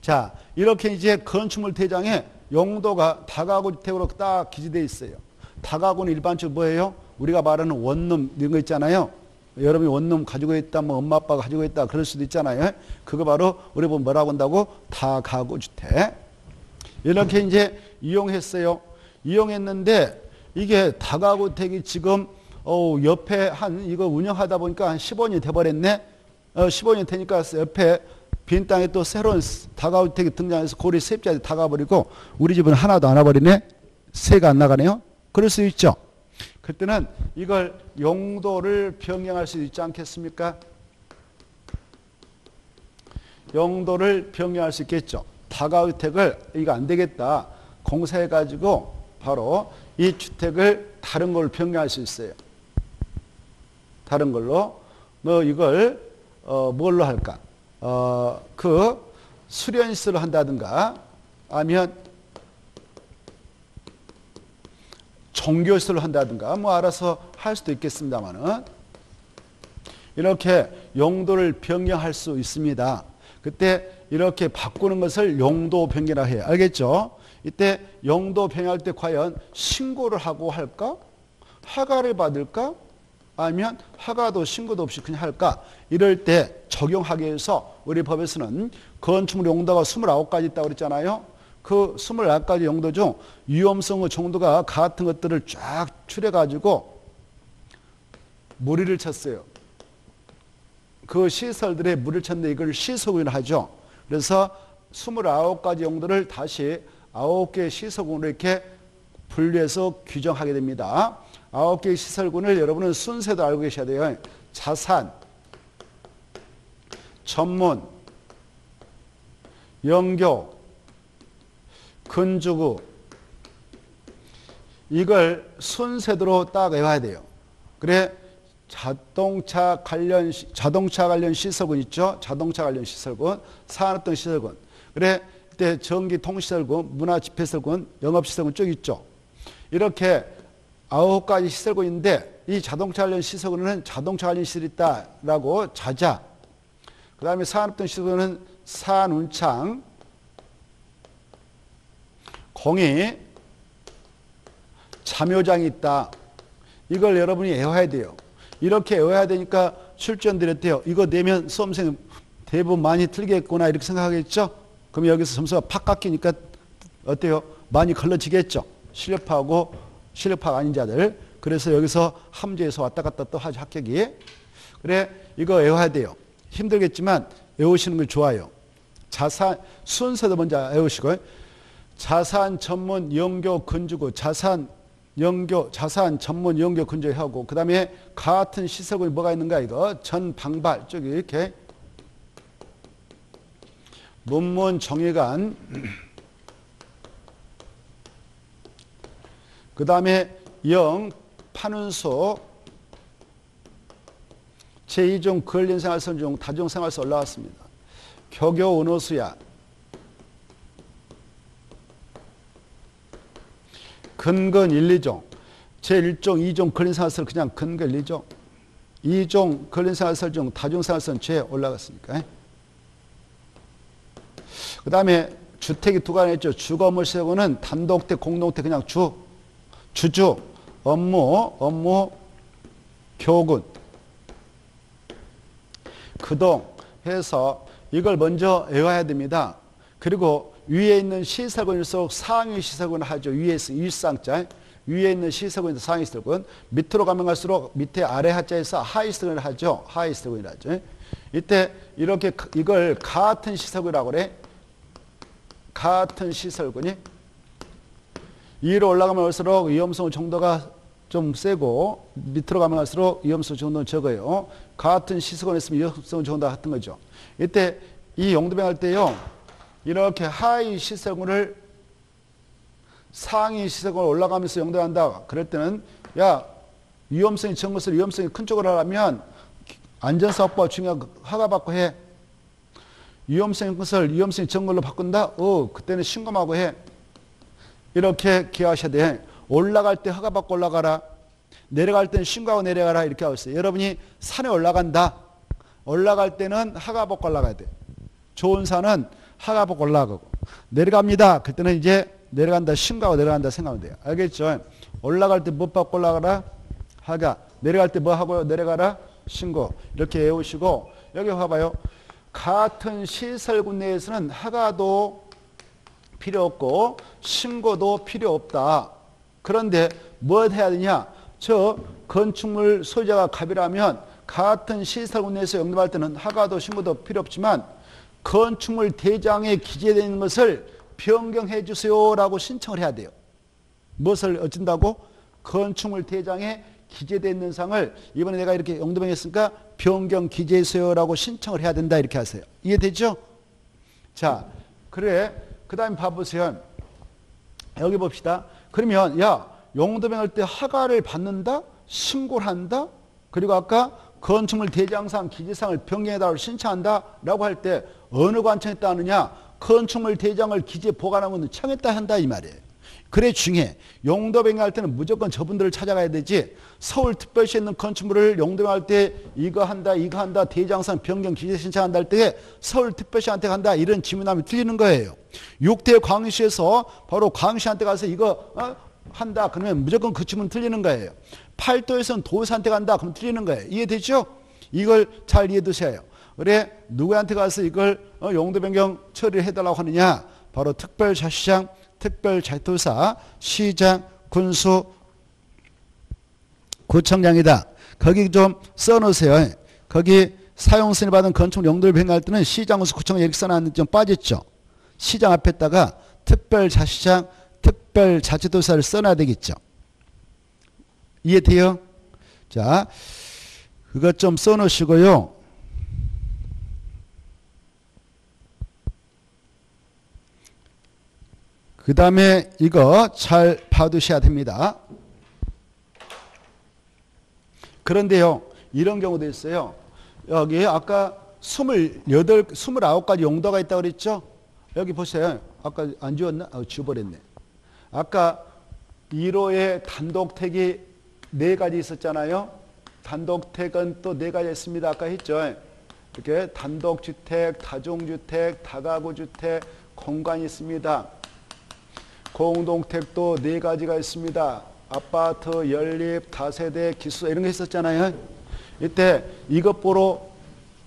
Speaker 1: 자, 이렇게 이제 건축물 대장에 용도가 다가구 주택으로 딱 기재되어 있어요. 다가구는 일반적으로 뭐예요? 우리가 말하는 원룸 이런 거 있잖아요. 여러분이 원룸 가지고 있다, 뭐 엄마 아빠가 가지고 있다 그럴 수도 있잖아요. 그거 바로 우리 보면 뭐라고 한다고? 다가구 주택. 이렇게 이제 이용했어요. 이용했는데 이게 다가구 주택이 지금 옆에 이거 운영하다 보니까 한 15년이 돼버렸네. 15년 되니까 옆에 빈 땅에 또 새로운 다가구 주택이 등장해서 고리 세입자들이 다가버리고 우리 집은 하나도 안 와버리네. 세가 안 나가네요. 그럴 수 있죠. 그때는 이걸 용도를 변경할 수 있지 않겠습니까? 용도를 변경할 수 있겠죠. 다가주택을 이거 안 되겠다. 공사해가지고 바로 이 주택을 다른 걸로 변경할 수 있어요. 다른 걸로. 뭐 이걸 뭘로 할까? 그 수련시설로 한다든가 아니면 종교시설로 한다든가 뭐 알아서 할 수도 있겠습니다만은 이렇게 용도를 변경할 수 있습니다. 그때 이렇게 바꾸는 것을 용도 변경이라고 해요. 알겠죠? 이때 용도 변경할 때 과연 신고를 하고 할까? 허가를 받을까? 아니면 허가도 신고도 없이 그냥 할까? 이럴 때 적용하기 위해서 우리 법에서는 건축물 용도가 29가지 있다고 그랬잖아요. 그 29가지 용도 중 위험성의 정도가 같은 것들을 쫙 추려가지고 무리를 쳤어요. 그 시설들에 무리를 쳤는데 이걸 시설군을 하죠. 그래서 29가지 용도를 다시 9개의 시설군으로 이렇게 분류해서 규정하게 됩니다. 9개의 시설군을 여러분은 순서도 알고 계셔야 돼요. 자산, 전문, 영교, 건축구 이걸 순서대로 딱 외워야 돼요. 그래 자동차 관련 시설군 있죠. 자동차 관련 시설군, 산업등 시설군. 그래 이때 전기통시설군, 문화집회시설군, 영업시설군 쭉 있죠. 이렇게 9가지 시설군인데 이 자동차 관련 시설군은 자동차 관련 시설이 있다라고 자자. 그 다음에 산업등 시설군은 산운창, 공이, 참여장이 있다. 이걸 여러분이 외워야 돼요. 이렇게 외워야 되니까 출전 드렸대요. 이거 내면 수험생 대부분 많이 틀리겠구나 이렇게 생각하겠죠? 그럼 여기서 점수가 팍 깎이니까 어때요? 많이 걸러지겠죠? 실력파하고 실력파가 아닌 자들. 그래서 여기서 함재에서 왔다 갔다 또 하죠, 합격이. 그래, 이거 외워야 돼요. 힘들겠지만 외우시는 게 좋아요. 자산 순서도 먼저 외우시고 자산 전문 영교 건주구 자산 전문 영교 건주하고 그 다음에 같은 시설군이 뭐가 있는가 이거 전방발 쪽이 이렇게 문문 정의관 그 다음에 영 판운소 제2종 근린생활선 중 다중생활서 올라왔습니다. 교교 은호수야 근근 1, 2종 제1종 2종 근린생활선 그냥 근근 1, 2종 2종 근린생활선 중 다중생활선 죄 올라갔으니까 그 다음에 주택이 두 가지 있죠. 주거물 시설구는 단독택 공동택 그냥 주주 업무 교군 그동 해서 이걸 먼저 외워야 됩니다. 그리고 위에 있는 시설군일수록 상위 시설군을 하죠. 위에서 일상자 위에 있는 시설군에서 상위 시설군 밑으로 가면 갈수록 밑에 아래 하자에서 하위 시설군을 하죠. 하위 시설군을 하죠. 이때 이렇게 이걸 같은 시설군이라고 그래. 같은 시설군이 위로 올라가면 갈수록 위험성 정도가 좀 세고 밑으로 가면 갈수록 위험성 정도는 적어요. 같은 시설군에 있으면 위험성 정도가 같은 거죠. 이때 이 용도병 할 때요. 이렇게 하위 시설군을 상위 시설군을 올라가면서 용도한다. 그럴 때는 야 위험성이 적은 것을 위험성이 큰 쪽으로 하려면 안전사 확보가 중요하고 허가받고 해. 위험성인 것을 위험성이 적은 걸로 바꾼다? 그때는 신고하고 해. 이렇게 기억하셔야 돼. 올라갈 때 허가받고 올라가라. 내려갈 때는 신고하고 내려가라. 이렇게 하고 있어요. 여러분이 산에 올라간다. 올라갈 때는 허가받고 올라가야 돼. 좋은 산은 허가받고 올라가고. 내려갑니다. 그때는 이제 내려간다. 신고하고 내려간다 생각하면 돼요. 알겠죠? 올라갈 때 뭐 받고 올라가라? 허가. 내려갈 때 뭐 하고 내려가라? 신고. 이렇게 외우시고 여기 봐봐요. 같은 시설군 내에서는 허가도 필요 없고 신고도 필요 없다. 그런데 뭐 해야 되냐? 저 건축물 소유자가 갑이라면 같은 시설군 내에서 영접할 때는 허가도 신고도 필요 없지만 건축물 대장에 기재되어 있는 것을 변경해 주세요라고 신청을 해야 돼요. 무엇을 어쩐다고? 건축물 대장에 기재되어 있는 사항을 이번에 내가 이렇게 용도병했으니까 변경 기재해주세요라고 신청을 해야 된다. 이렇게 하세요. 이해되죠? 자, 그래. 그 다음에 봐보세요. 여기 봅시다. 그러면 야 용도병 할 때 허가를 받는다? 신고를 한다? 그리고 아까 건축물 대장상 기재사항을 변경해달라고 신청한다? 라고 할 때 어느 관청에 따느냐? 건축물 대장을 기재 보관하고 청했다 한다 이 말이에요. 그래 중요해. 용도병 할 때는 무조건 저분들을 찾아가야 되지. 서울특별시에 있는 건축물을 용도병 할 때 이거 한다 대장상 변경 기재 신청한다 할 때 서울특별시한테 간다 이런 질문하면 틀리는 거예요. 6대 광시에서 바로 광시한테 가서 이거 한다 그러면 무조건 그 질문 틀리는 거예요. 8도에서는 도지사한테 간다 그러면 틀리는 거예요. 이해되죠? 이걸 잘 이해해 두셔요. 그래 누구한테 가서 이걸 용도 변경 처리를 해달라고 하느냐? 바로 특별자치장, 특별자치도사, 시장, 군수, 구청장이다. 거기 좀 써놓으세요. 거기 사용승인을 받은 건축물 용도를 변경할 때는 시장, 군수, 구청장 이렇게 써놨는데 좀 빠졌죠. 시장 앞에다가 특별자치장, 특별자치도사를 써놔야 되겠죠. 이해돼요? 자, 그것 좀 써놓으시고요. 그 다음에 이거 잘 봐두셔야 됩니다. 그런데요, 이런 경우도 있어요. 여기 아까 29가지 용도가 있다고 그랬죠? 여기 보세요. 아까 안 지웠나? 지워버렸네. 아까 1호에 단독택이 4가지 있었잖아요. 단독택은 또 4가지 있습니다. 아까 했죠. 이렇게 단독주택, 다중주택, 다가구주택, 공간이 있습니다. 공동택도 4가지가 있습니다. 아파트, 연립, 다세대, 기숙사 이런 게 있었잖아요. 이때 이것 보러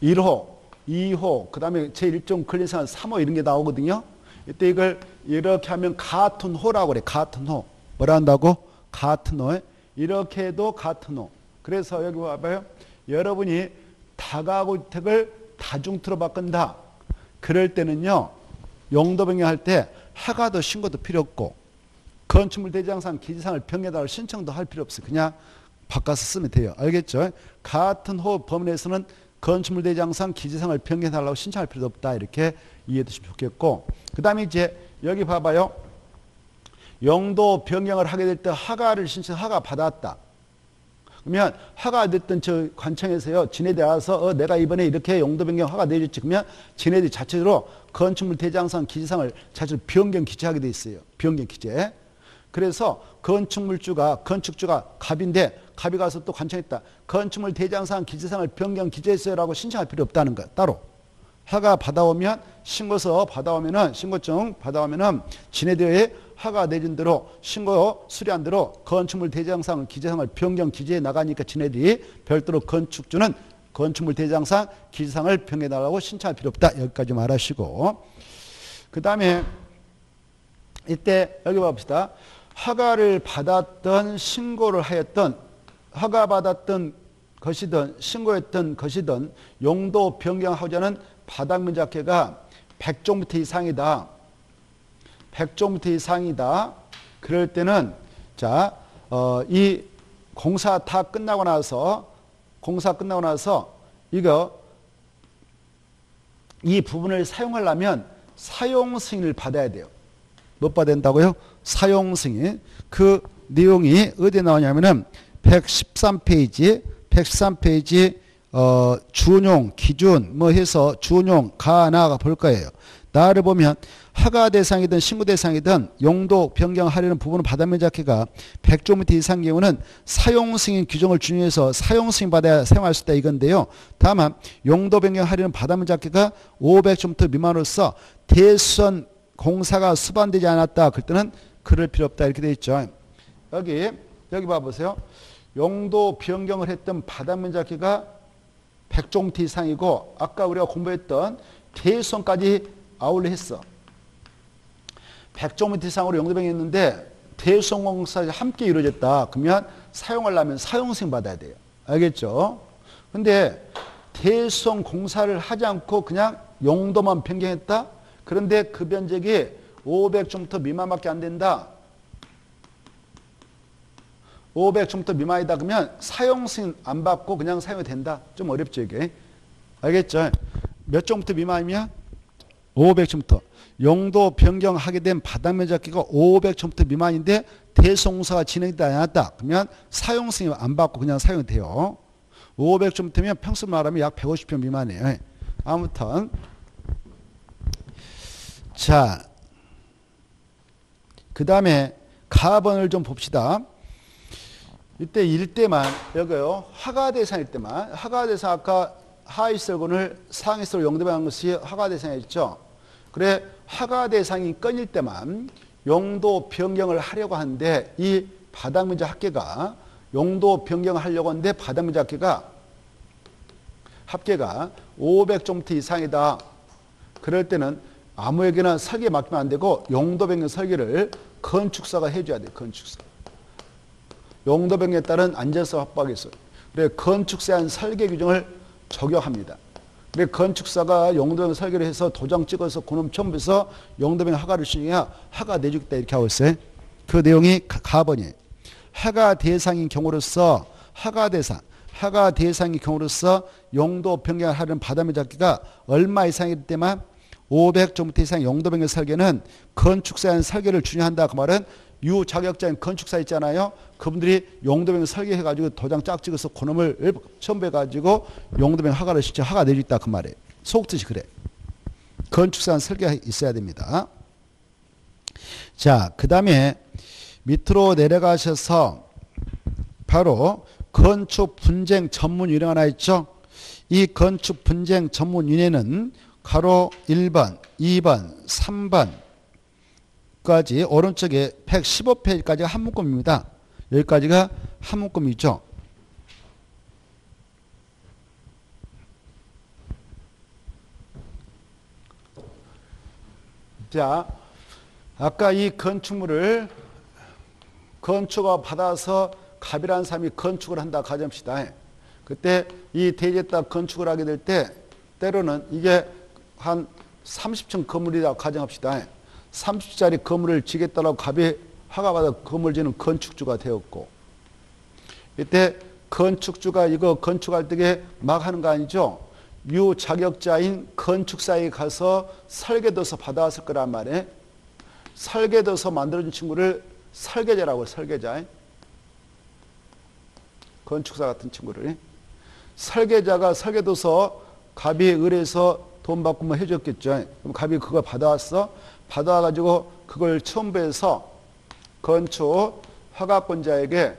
Speaker 1: 1호, 2호, 그 다음에 제1종 근린생활 3호 이런 게 나오거든요. 이때 이걸 이렇게 하면 같은 호라고 그래. 같은 호. 뭐라 한다고? 같은 호. 이렇게 해도 같은 호. 그래서 여기 봐봐요. 여러분이 다가구택을 다중택으로 바꾼다. 그럴 때는요. 용도 변경할 때 허가도 신고도 필요 없고 건축물 대장상 기재사항을 변경해달라고 신청도 할 필요 없어요. 그냥 바꿔서 쓰면 돼요. 알겠죠? 같은 호흡 범위에서는 건축물 대장상 기재사항을 변경해달라고 신청할 필요도 없다. 이렇게 이해되시면 좋겠고 그 다음에 이제 여기 봐봐요. 용도 변경을 하게 될 때 허가를 허가 받았다. 그러면 허가 됐던 저 관청에서요. 지네들이 알아서 내가 이번에 이렇게 용도 변경 허가 내줬지. 그러면 지네들이 자체로 건축물 대장상 기재사항을 자체로 변경 기재하게 돼 있어요. 변경 기재. 그래서 건축주가 갑인데 갑이 가서 또 관청했다. 건축물 대장상 기재사항을 변경 기재했어요라고 신청할 필요 없다는 거야. 따로. 허가 받아오면 신고서 받아오면은 신고증 받아오면은 지네들의 허가 내준 대로 신고 수리한 대로 건축물 대장상 기재사항을 변경 기재해 나가니까 지네들이 별도로 건축주는 건축물 대장상 기재사항을 변경해 달라고 신청할 필요 없다. 여기까지 말하시고 그 다음에 이때 여기 봅시다. 허가를 받았던 신고를 하였던 허가받았던 것이든 신고했던 것이든 용도 변경하고자 하는 바닥면적계가 100제곱미터 이상이다. 100제곱미터 이상이다. 그럴 때는 이 공사 다 끝나고 나서 이 부분을 사용하려면 사용 승인을 받아야 돼요. 못 받아야 된다고요? 사용 승인. 그 내용이 어디에 나오냐면은 113페이지 준용, 기준 뭐 해서 준용, 나가 볼 거예요. 나를 보면 허가 대상이든 신고 대상이든 용도 변경하려는 부분은 바닥면적계가 100제곱미터 이상 경우는 사용 승인 규정을 준용해서 사용 승인 받아야 사용할 수 있다 이건데요. 다만 용도 변경하려는 바닥면적계가 500제곱미터 미만으로서 대수선 공사가 수반되지 않았다. 그럴 때는 그럴 필요 없다. 이렇게 되어 있죠. 여기 봐보세요. 용도 변경을 했던 바닥면적계가 100제곱미터 이상이고 아까 우리가 공부했던 대수선까지 아울러 했어. 100제곱미터 이상으로 용도 변경했는데 대수선 공사가 함께 이루어졌다. 그러면 사용하려면 사용승인 받아야 돼요. 알겠죠? 근데 대수선 공사를 하지 않고 그냥 용도만 변경했다? 그런데 그 면적이 500제곱미터 미만밖에 안 된다. 500제곱미터 미만이다. 그러면 사용승인 안 받고 그냥 사용이 된다. 좀 어렵죠 이게. 알겠죠? 몇 제곱미터 미만이면? 500제곱미터. 용도 변경하게 된 바닥면적계가 500제곱미터 미만인데 대송사가 진행되지 않았다. 그러면 사용승인 안 받고 그냥 사용이 돼요. 500제곱미터면 평수 말하면 약 150평 미만이에요. 아무튼 자, 그 다음에 가번을 좀 봅시다. 이때 일때만 여기요. 허가 대상일 때만 허가 대상 아까 하위설건을 상위설 용도변한 것이 허가 대상이었죠. 그래 허가 대상이 끊일 때만 용도 변경을 하려고 하는데 이 바닥면적 합계가 용도 변경을 하려고 하는데 바닥면적 합계가 500제곱미터 이상이다. 그럴 때는 아무에게나 설계 맡기면 안 되고 용도 변경 설계를 건축사가 해줘야 돼요. 건축사. 용도 변경에 따른 안전성 확보하기 위해서. 그래 건축사에 한 설계 규정을 적용합니다. 그래 건축사가 용도 변경 설계를 해서 도장 찍어서 그놈 첨부해서 용도 변경 허가를 신청해야 허가 내주겠다 이렇게 하고 있어요. 그 내용이 가번이에요. 허가 대상인 경우로서 허가 대상인 경우로서 용도 변경을 하려는 바닥면적계가 얼마 이상일 때만 500제곱미터 이상 용도 변경 설계는 건축사에 한 설계를 준용한다. 그 말은 유자격자인 건축사 있잖아요. 그분들이 용도 변경 설계해가지고 도장 짝 찍어서 그놈을 첨부해가지고 용도 변경 허가를 신청 허가 내주 있다. 그 말이에요. 속뜻이 그래. 건축사 한 설계가 있어야 됩니다. 자, 그 다음에 밑으로 내려가셔서 바로 건축 분쟁 전문 유례가 하나 있죠. 이 건축 분쟁 전문 유례는 가로 1번, 2번, 3번까지 오른쪽에 115페이지까지가 한 문구입니다. 여기까지가 한 문구이죠. 자, 아까 이 건축물을 건축가 받아서 갑이라는 사람이 건축을 한다 가정합시다. 그때 이 대지에다 건축을 하게 될 때 때로는 이게 한 30층 건물이라고 가정합시다. 30짜리 건물을 지겠다라고 갑이 허가받아 건물 지는 건축주가 되었고, 이때 건축주가 이거 건축할 때에 막 하는 거 아니죠? 유자격자인 건축사에 가서 설계도서 받아왔을 거란 말이에요. 설계도서 만들어준 친구를 설계자라고 해요. 설계자. 건축사 같은 친구를. 설계자가 설계도서 갑이 의뢰해서 돈 받고 뭐 해줬겠죠. 그럼 갑이 그걸 받아왔어. 받아와가지고 그걸 첨부해서 건축 허가권자에게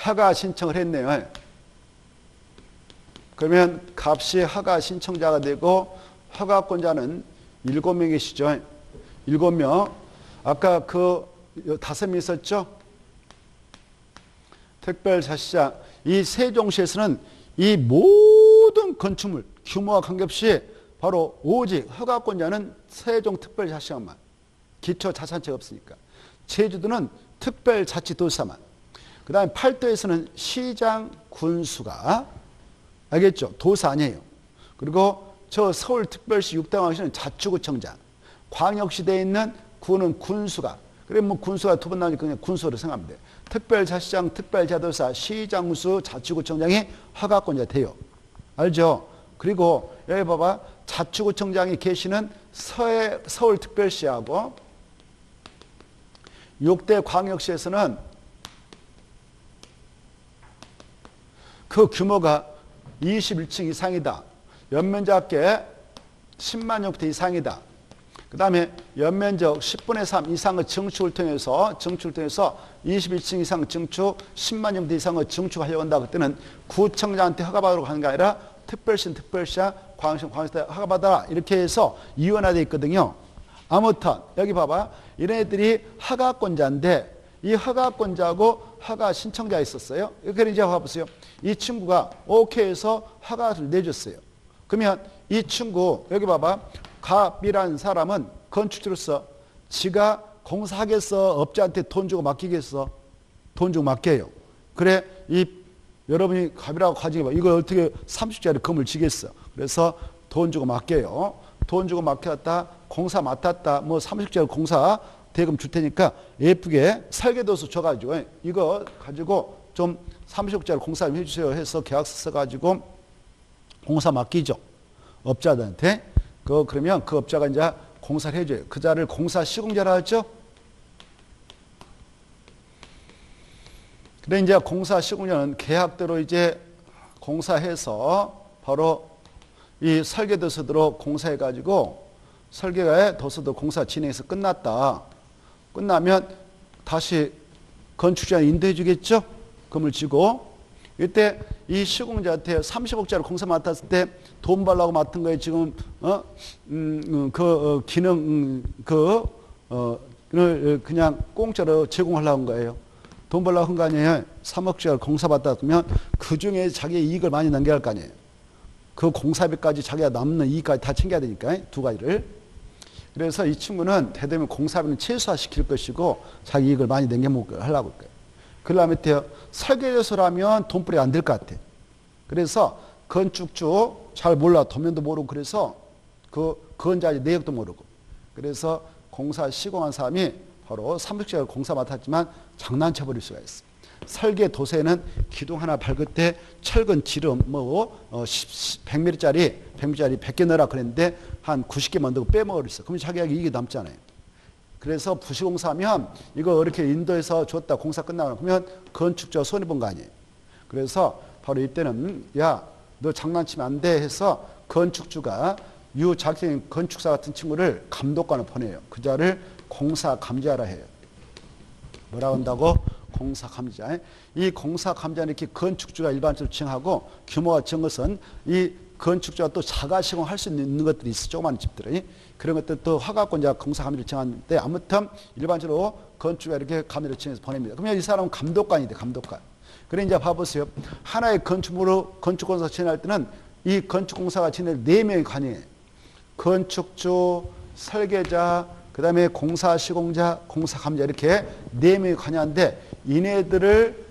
Speaker 1: 허가 신청을 했네요. 그러면 갑이 허가 신청자가 되고 허가권자는 7명이시죠. 7명. 아까 그 5명 있었죠. 특별자치자. 이 세종시에서는 이 모든 건축물 규모와 관계없이 바로 오직 허가권자는 세종특별자치장만. 기초자산체가 없으니까. 제주도는 특별자치도사만. 그 다음에 팔도에서는 시장, 군수가, 알겠죠? 도사 아니에요. 그리고 저 서울특별시 육당광역시는 자치구청장, 광역시대에 있는 구는 군수가, 그래 뭐 군수가 두 번 나오니까 그냥 군수로 생각하면 돼요. 특별자치장, 특별자도사, 시장수, 자치구청장이 허가권자 돼요. 알죠? 그리고 여기 봐봐. 자치구청장이 계시는 서울특별시하고 6대 광역시에서는 그 규모가 21층 이상이다. 연면적계 10만 평대 이상이다. 그 다음에 연면적 10분의 3 이상의 증축을 통해서 21층 이상 증축 10만 평대 이상의 증축하려고 한다. 그때는 구청장한테 허가받으러 가는 게 아니라 특별시는 특별시야, 광역시는 광역시에 허가받아라. 이렇게 해서 이원화되어 있거든요. 아무튼 여기 봐봐. 이런 애들이 허가권자인데 이 허가권자하고 허가 신청자가 있었어요. 그래서 이제 봐보세요. 이 친구가 오케이 해서 허가를 내줬어요. 그러면 이 친구 여기 봐봐. 갑이라는 사람은 건축주로서 지가 공사하겠어? 업자한테 돈 주고 맡기겠어? 돈 주고 맡겨요. 그래 이 여러분이 갑이라고 가지고 이걸 어떻게 30짜리 건물 지겠어? 그래서 돈 주고 맡겨요. 돈 주고 맡겼다. 공사 맡았다. 뭐 30짜리 공사 대금 줄 테니까 예쁘게 설계도서 줘가지고 이거 가지고 좀 30억짜리 공사 좀 해주세요 해서 계약서 써가지고 공사 맡기죠. 업자들한테. 그러면 그 업자가 이제 공사를 해줘요. 그 자를 공사 시공자라 하죠. 근데 이제 공사 시공자는 계약대로 이제 공사해서 바로 이 설계도서대로 공사해가지고 설계가의 도서도 공사 진행해서 끝났다. 끝나면 다시 건축자는 인도해 주겠죠? 금을 지고. 이때 이 시공자한테 30억짜리 공사 맡았을 때 돈 벌라고 맡은 거에 지금, 그냥 공짜로 제공하려고 한 거예요. 돈 벌라고 한 거 아니에요? 3억짜리 공사 받았으면 그 중에 자기의 이익을 많이 남겨야 할 거 아니에요? 그 공사비까지 자기가 남는 이익까지 다 챙겨야 되니까, 두 가지를. 그래서 이 친구는 대대면 공사비는 최소화시킬 것이고 자기 이익을 많이 남겨먹으려고 할 거예요. 그러려면 설계도서라면 돈벌이 안 될 것 같아. 그래서 건축주 잘 몰라. 도면도 모르고 그래서 그 건자의 내역도 모르고. 그래서 공사 시공한 사람이 바로 30개월 공사 맡았지만 장난쳐버릴 수가 있어. 설계 도서에는 기둥 하나 밟을 때 철근 지름 100mm짜리 100개 넣으라 그랬는데 한 90개 만들고 빼먹었어. 그러면 자기가 이익이 남잖아요. 그래서 부시공사하면 이거 이렇게 인도에서 줬다 공사 끝나고 그러면 건축자 손해본 거 아니에요. 그래서 바로 이때는 야, 너 장난치면 안 돼 해서 건축주가 유자격증 건축사 같은 친구를 감독관을 보내요. 그 자를 공사감지하라 해요. 뭐라고 한다고? 공사감지자. 이 공사감지자는 이렇게 건축주가 일반적으로 지정하고 규모가 적은 것은 이 건축주가 또 자가 시공할 수 있는 것들이 있어. 조그마한 집들이. 그런 것들 또 허가권자가 공사감지를 지정하는데 아무튼 일반적으로 건축주가 이렇게 감지를 지정해서 보냅니다. 그러면 이 사람은 감독관이 돼. 감독관. 그래 이제 봐보세요. 하나의 건축물로 건축공사 진행할 때는 이 건축공사가 진행할 4명이 관여해요. 건축주, 설계자, 그 다음에 공사 시공자, 공사 감자 이렇게 4명이 관여하는데 이네들을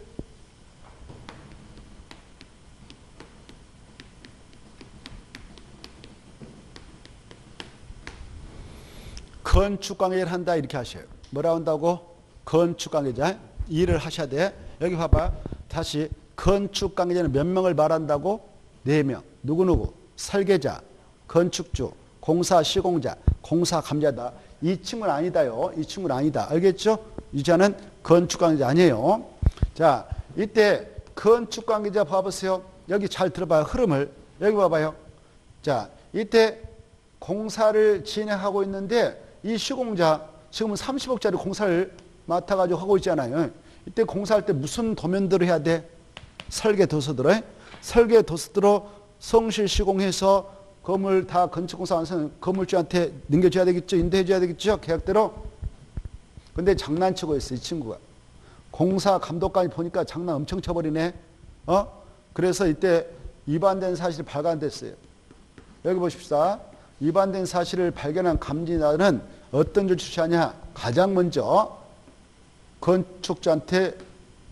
Speaker 1: 건축 관계자를 한다 이렇게 하셔요. 뭐라 한다고? 건축 관계자. 일을 하셔야 돼. 여기 봐봐. 다시 건축 관계자는 몇 명을 말한다고? 4명. 누구누구? 설계자, 건축주, 공사 시공자, 공사 감자다. 이 친구는 아니다요. 이 친구는 아니다. 알겠죠? 이자는 건축 관계자 아니에요. 자, 이때 건축 관계자 봐보세요. 여기 잘 들어봐요. 흐름을. 여기 봐봐요. 자, 이때 공사를 진행하고 있는데 이 시공자 지금 30억짜리 공사를 맡아가지고 하고 있잖아요. 이때 공사할 때 무슨 도면들을 해야 돼? 설계 도서들을. 설계 도서들로 성실 시공해서 건물 다 건축공사 완성 건물주한테 넘겨줘야 되겠죠. 인도해줘야 되겠죠. 계약대로. 근데 장난치고 있어 이 친구가. 공사 감독관이 보니까 장난 엄청 쳐버리네. 그래서 이때 위반된 사실이 발견됐어요. 여기 보십시다. 위반된 사실을 발견한 감지자는 어떤 줄 취하냐. 가장 먼저 건축주한테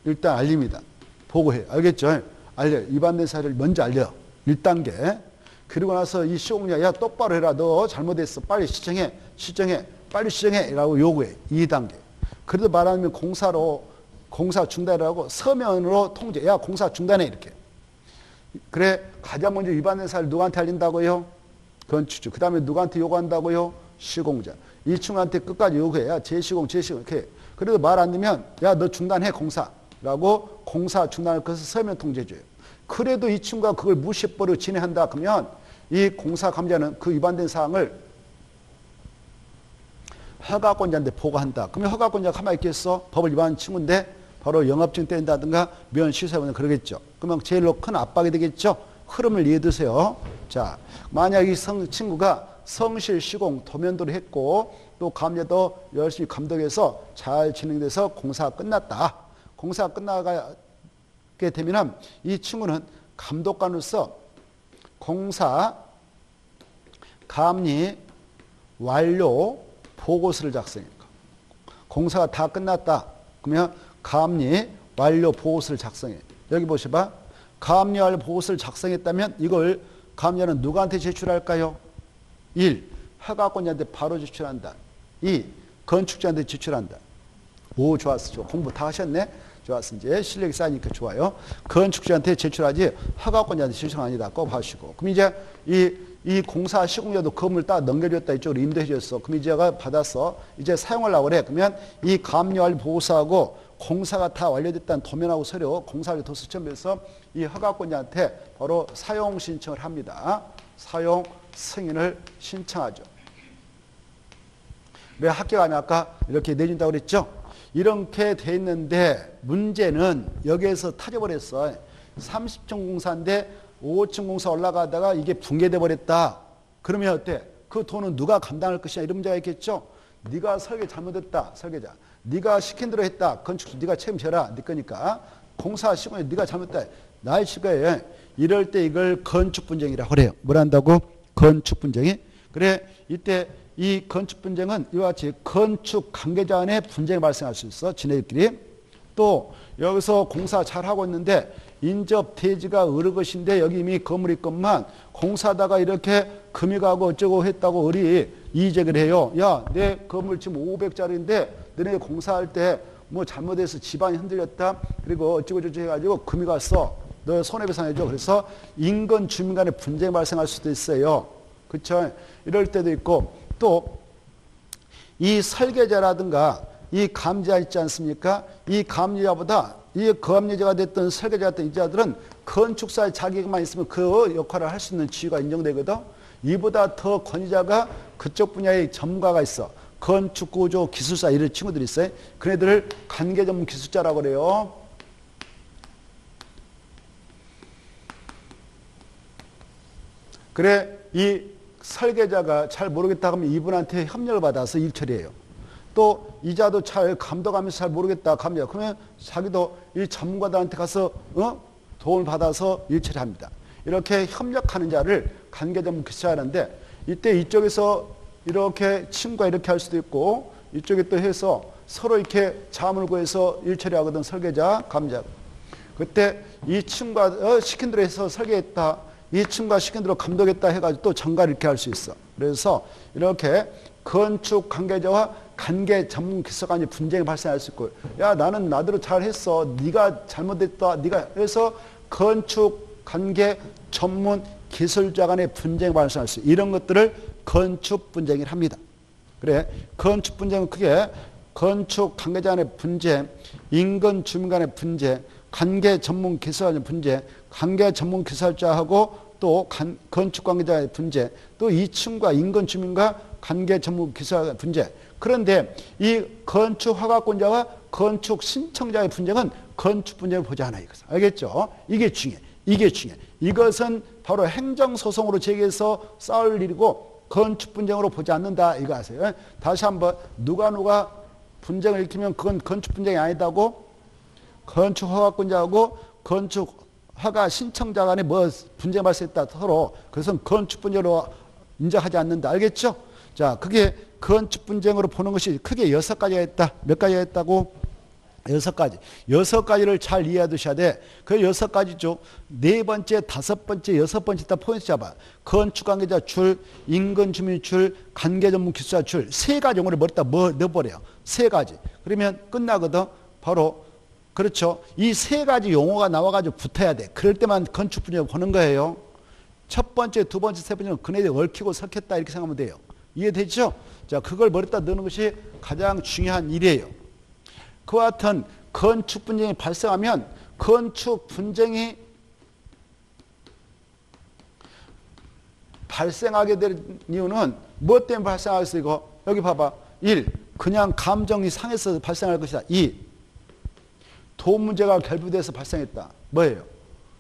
Speaker 1: 일단 알립니다. 보고해요. 알겠죠? 알려요. 위반된 사실을 먼저 알려. 1단계. 그리고 나서 이 시공자 야 똑바로 해라. 너 잘못했어. 빨리 시정해. 시정해. 빨리 시정해. 라고 요구해. 2단계. 그래도 말하면 공사 중단이라고 서면으로 통제. 야 공사 중단해. 이렇게. 그래 가장 먼저 위반된 사실 누구한테 알린다고요? 건축주. 그 다음에 누구한테 요구한다고요? 시공자. 이 친구한테 끝까지 요구해. 야 재시공 이렇게. 그래도 말 안 되면 야 너 중단해 공사. 라고 공사 중단할 것을 서면 통제줘요. 그래도 이 친구가 그걸 무시해버리고 진행한다 그러면 이 공사 감자는 그 위반된 사항을 허가권자한테 보고한다. 그러면 허가권자가 가만히 있겠어? 법을 위반한 친구인데 바로 영업증 뗀다든가 면 취소하면 그러겠죠. 그러면 제일로 큰 압박이 되겠죠. 흐름을 이해해 두세요. 자, 만약 이 친구가 성실 시공 도면도를 했고 또 감자도 열심히 감독해서 잘 진행돼서 공사가 끝났다. 공사가 끝나게 되면 이 친구는 감독관으로서 공사 감리 완료 보고서를 작성해요. 공사가 다 끝났다. 그러면 감리 완료 보고서를 작성해. 여기 보셔봐. 감리 완료 보고서를 작성했다면 이걸 감리자는 누구한테 제출할까요? 1. 허가권자한테 바로 제출한다. 2. 건축주한테 제출한다. 오, 좋았어. 공부 다 하셨네. 좋았어. 이제 실력이 쌓이니까 좋아요. 건축주한테 제출하지 허가권자한테 제출 아니다. 꼭 하시고. 그럼 이제 이 공사 시공자도 건물 딱 넘겨줬다. 이쪽으로 임대해줬어. 그럼 이제가 받아서 이제 사용하려고 그래. 그러면 이 감리완료 보고서하고 공사가 다 완료됐다는 도면하고 서류, 공사를 도서 첨부해서 이 허가권자한테 바로 사용 신청을 합니다. 사용 승인을 신청하죠. 왜 합격하면 아까 이렇게 내준다고 그랬죠? 이렇게 돼 있는데 문제는 여기에서 터져버렸어. 30층 공사인데 5층 공사 올라가다가 이게 붕괴돼 버렸다. 그러면 어때? 그 돈은 누가 감당할 것이냐 이런 문제가 있겠죠. 네가 설계 잘못했다. 설계자. 네가 시킨 대로 했다. 건축주 네가 책임져라. 네 거니까. 공사 시공에 네가 잘못했다. 나의 시가에 이럴 때 이걸 건축분쟁이라고 그래요. 뭘 한다고? 건축분쟁이. 그래 이때 이 건축분쟁은 이와 같이 건축 관계자 간의 분쟁이 발생할 수 있어. 지네들끼리. 또 여기서 공사 잘하고 있는데 인접 대지가 어느 것인데 여기 이미 건물이 있건만 공사하다가 이렇게 금이 가고 어쩌고 했다고 어리 이의제기를 해요. 야, 내 건물 지금 500짜리인데 너네 공사할 때 뭐 잘못해서 집안이 흔들렸다. 그리고 어쩌고 저쩌고 해가지고 금이 갔어. 너 손해배상해줘. 그래서 인근 주민 간의 분쟁이 발생할 수도 있어요. 그렇죠? 이럴 때도 있고 또 이 설계자라든가 이 감리자 있지 않습니까? 이 감리자보다 이 감리자가 됐던 설계자가 됐던 이 자들은 건축사의 자격만 있으면 그 역할을 할 수 있는 지위가 인정되거든. 이보다 더 권위자가 그쪽 분야의 전문가가 있어. 건축구조 기술사 이런 친구들이 있어요. 그네들을 관계전문 기술자라고 그래요. 그래 이 설계자가 잘 모르겠다 하면 이분한테 협력을 받아서 일 처리해요. 또 이자도 잘 감독하면서 잘 모르겠다 감리자. 그러면 자기도 이 전문가들한테 가서 도움을 받아서 일 처리합니다. 이렇게 협력하는 자를 관계전문 기술자 하는데 이때 이쪽에서 이렇게 친구가 이렇게 할 수도 있고 이쪽에 또 해서 서로 이렇게 자문을 구해서 일 처리하거든. 설계자, 감리자. 그때 이 친구가 시킨 대로 해서 설계했다. 이 친구가 시킨 대로 감독했다 해가지고 또 전가를 이렇게 할 수 있어. 그래서 이렇게 건축 관계자와 관계 전문 기술 간의 분쟁이 발생할 수 있고, 야 나는 나대로 잘했어, 네가 잘못했다, 네가 해서 건축 관계 전문 기술자 간의 분쟁이 발생할 수 있고, 이런 것들을 건축 분쟁이라 합니다. 그래, 건축 분쟁은 크게 건축 관계자 간의 분쟁, 인근 주민 간의 분쟁, 관계 전문 기술 간의 분쟁, 관계 전문 기술자하고 또 건축 관계자의 분쟁, 또 2층과 인근 주민과 관계 전문 기술자의 분쟁. 그런데 이 건축 허가권자와 건축 신청자의 분쟁은 건축 분쟁을 보지 않아요. 이것은. 알겠죠? 이게 중요해. 이게 중요해. 이것은 바로 행정소송으로 제기해서 싸울 일이고 건축 분쟁으로 보지 않는다. 이거 아세요? 다시 한번 누가 분쟁을 일으키면 그건 건축 분쟁이 아니다고, 건축 허가권자하고 건축 허가 신청자 간에 뭐 분쟁 발생했다 서로, 그것은 건축 분쟁으로 인정하지 않는다. 알겠죠? 자, 그게 건축 분쟁으로 보는 것이 크게 6가지가 있다. 몇 가지가 있다고? 6가지. 6가지를 잘 이해해 두셔야 돼. 그 6가지죠. 4번째, 5번째, 6번째 다 포인트 잡아. 건축 관계자 줄, 인근 주민 줄, 관계 전문 기술자 줄. 3가지 용어를 머리다 넣어버려요. 3가지. 그러면 끝나거든. 바로 그렇죠. 이 3가지 용어가 나와가지고 붙어야 돼. 그럴 때만 건축 분쟁을 보는 거예요. 첫 번째, 두 번째, 세 번째는 그네들 얽히고 섞였다 이렇게 생각하면 돼요. 이해되죠? 자, 그걸 머리다 넣는 것이 가장 중요한 일이에요. 그와 같은 건축 분쟁이 발생하면 건축 분쟁이 발생하게 될 이유는 무엇 때문에 발생하겠어? 이거 여기 봐봐. 1. 그냥 감정이 상해서 발생할 것이다. 2. 돈 문제가 결부돼서 발생했다. 뭐예요?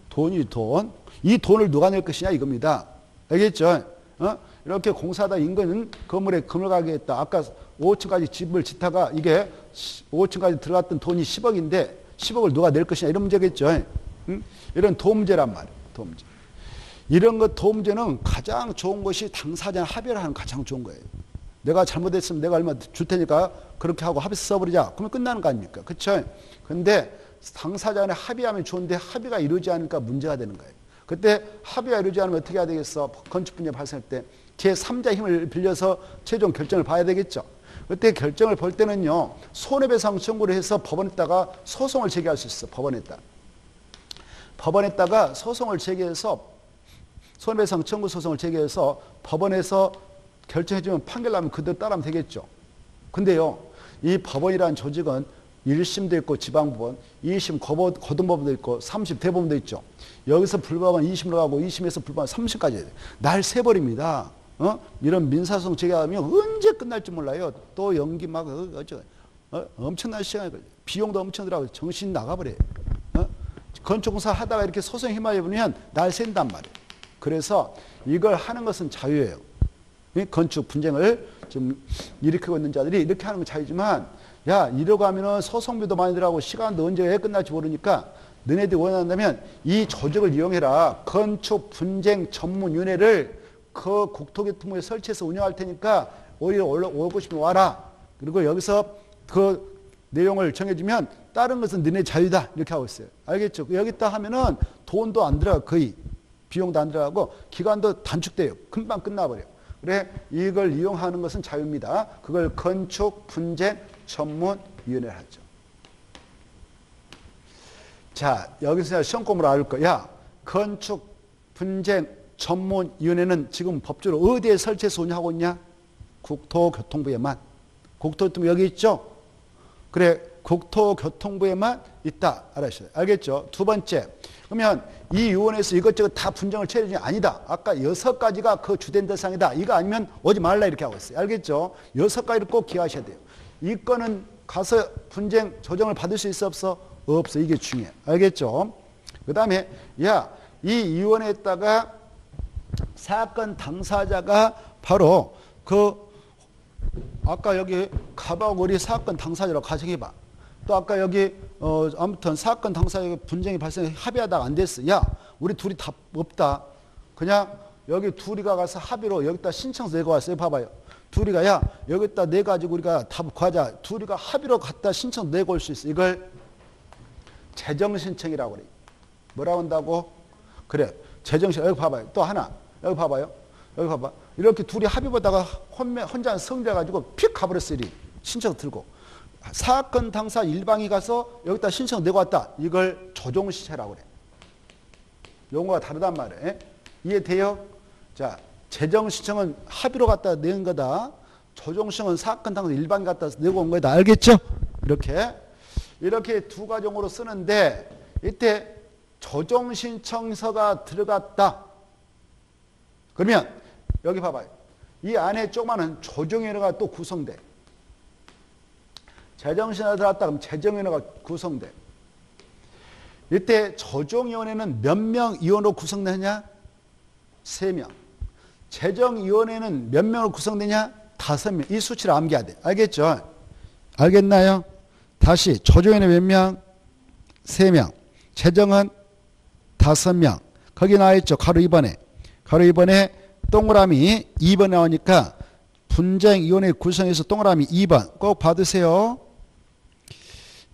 Speaker 1: 돈이 돈. 이 돈을 누가 낼 것이냐 이겁니다. 알겠죠? 이렇게 공사하다 인근은 건물에 금을 가게 했다. 아까 5층까지 집을 짓다가 이게 5층까지 들어갔던 돈이 10억인데 10억을 누가 낼 것이냐 이런 문제겠죠. 이런 돈 문제란 말이에요. 돈 문제. 이런 것 돈 문제는 가장 좋은 것이 당사자 합의를 하는 가장 좋은 거예요. 내가 잘못했으면 내가 얼마 줄 테니까 그렇게 하고 합의서 써버리자. 그러면 끝나는 거 아닙니까? 그렇죠? 근데 당사자 간에 합의하면 좋은데 합의가 이루어지지 않으니까 문제가 되는 거예요. 그때 합의가 이루어지지 않으면 어떻게 해야 되겠어? 건축 분쟁 발생할 때 제3자 힘을 빌려서 최종 결정을 봐야 되겠죠. 그때 결정을 볼 때는요, 손해배상 청구를 해서 법원에다가 소송을 제기할 수 있어. 법원에다가 소송을 제기해서 손해배상 청구 소송을 제기해서 법원에서 결정해주면 판결 나면 그대로 따르면 되겠죠. 근데요, 이 법원이라는 조직은 1심도 있고 지방법원, 2심 고등법원도 있고 3심 대법원도 있죠. 여기서 불법은 2심으로 가고 2심에서 불법은 3심까지 해야 돼요. 날 새버립니다. 이런 민사소송 제기하면 언제 끝날지 몰라요. 또 연기 막 엄청난 시간이 걸려요. 비용도 엄청 들어가고 정신 나가버려요. 건축공사 하다가 이렇게 소송에 휘말려보면 날 샌단 말이에요. 그래서 이걸 하는 것은 자유예요. 건축 분쟁을 좀 일으키고 있는 자들이 이렇게 하는 건 자유지만, 야 이러고 하면은 소송비도 많이 들어가고 시간도 언제 끝날지 모르니까 너네들이 원한다면 이 조직을 이용해라. 건축 분쟁 전문위원회를 그 국토교통부에 설치해서 운영할 테니까 오히려 오고 싶으면 와라. 그리고 여기서 그 내용을 정해주면 다른 것은 너네 자유다. 이렇게 하고 있어요. 알겠죠? 여기다 하면은 돈도 안 들어가. 거의 비용도 안 들어가고 기간도 단축돼요. 금방 끝나버려요. 그래 이걸 이용하는 것은 자유입니다. 그걸 건축 분쟁 전문위원회를 하죠. 자, 여기서 시험 공부를 알 거야. 건축 분쟁 전문위원회는 지금 법적으로 어디에 설치해서 운영하고 있냐? 국토교통부에만. 국토교통부 여기 있죠? 그래, 국토교통부에만 있다. 알았어요. 알겠죠? 두 번째. 그러면 이 위원회에서 이것저것 다 분쟁을 처리하는 게 아니다. 아까 6가지가 그 주된 대상이다. 이거 아니면 오지 말라 이렇게 하고 있어요. 알겠죠? 6가지를 꼭 기억하셔야 돼요. 이 건은 가서 분쟁 조정을 받을 수 있어 없어? 없어. 이게 중요해. 알겠죠? 그 다음에 야, 이 위원회에다가 사건 당사자가 바로 그 아까 여기 가바고리 사건 당사자라고 가정해봐. 또 아까 여기 아무튼 사건 당사자 분쟁이 발생해 합의하다가 안 됐어. 야 우리 둘이 답 없다. 그냥 여기 둘이 가서 합의로 여기다 신청서 내고 왔어요. 봐봐요. 둘이가 야 여기다 내 가지고 우리가 답 구하자. 둘이가 합의로 갖다 신청 내고 올 수 있어. 이걸 재정신청이라고 그래. 뭐라고 한다고? 그래 재정신청. 여기 봐봐요. 또 하나. 여기 봐봐요. 여기 봐봐. 이렇게 둘이 합의 보다가 혼자 성질해가지고 픽 가버렸어요. 신청 들고. 사건 당사 일방이 가서 여기다 신청 내고 왔다. 이걸 조정시체라고 그래. 용어가 다르단 말이에요. 이해돼요? 자, 재정신청은 합의로 갖다 낸 거다. 조정신청은 사건 당사 일방이 갖다 내고 온 거다. 알겠죠? 이렇게 두 가정으로 쓰는데 이때 조정신청서가 들어갔다. 그러면 여기 봐봐요. 이 안에 조그마한 조정위원회가 또 구성돼. 재정신청서가 들어갔다 그럼 재정위원회가 구성돼. 이때 조정위원회는 몇 명 위원으로 구성되냐? 3명. 재정위원회는 몇 명으로 구성되냐? 5명. 이 수치를 암기해야 돼. 알겠죠? 알겠나요? 다시 조정위원회 몇 명? 3명. 재정은 5명. 거기 나와있죠. 가로 2번에. 가로 2번에 동그라미 2번 나오니까 분쟁위원회 구성에서 동그라미 2번 꼭 받으세요.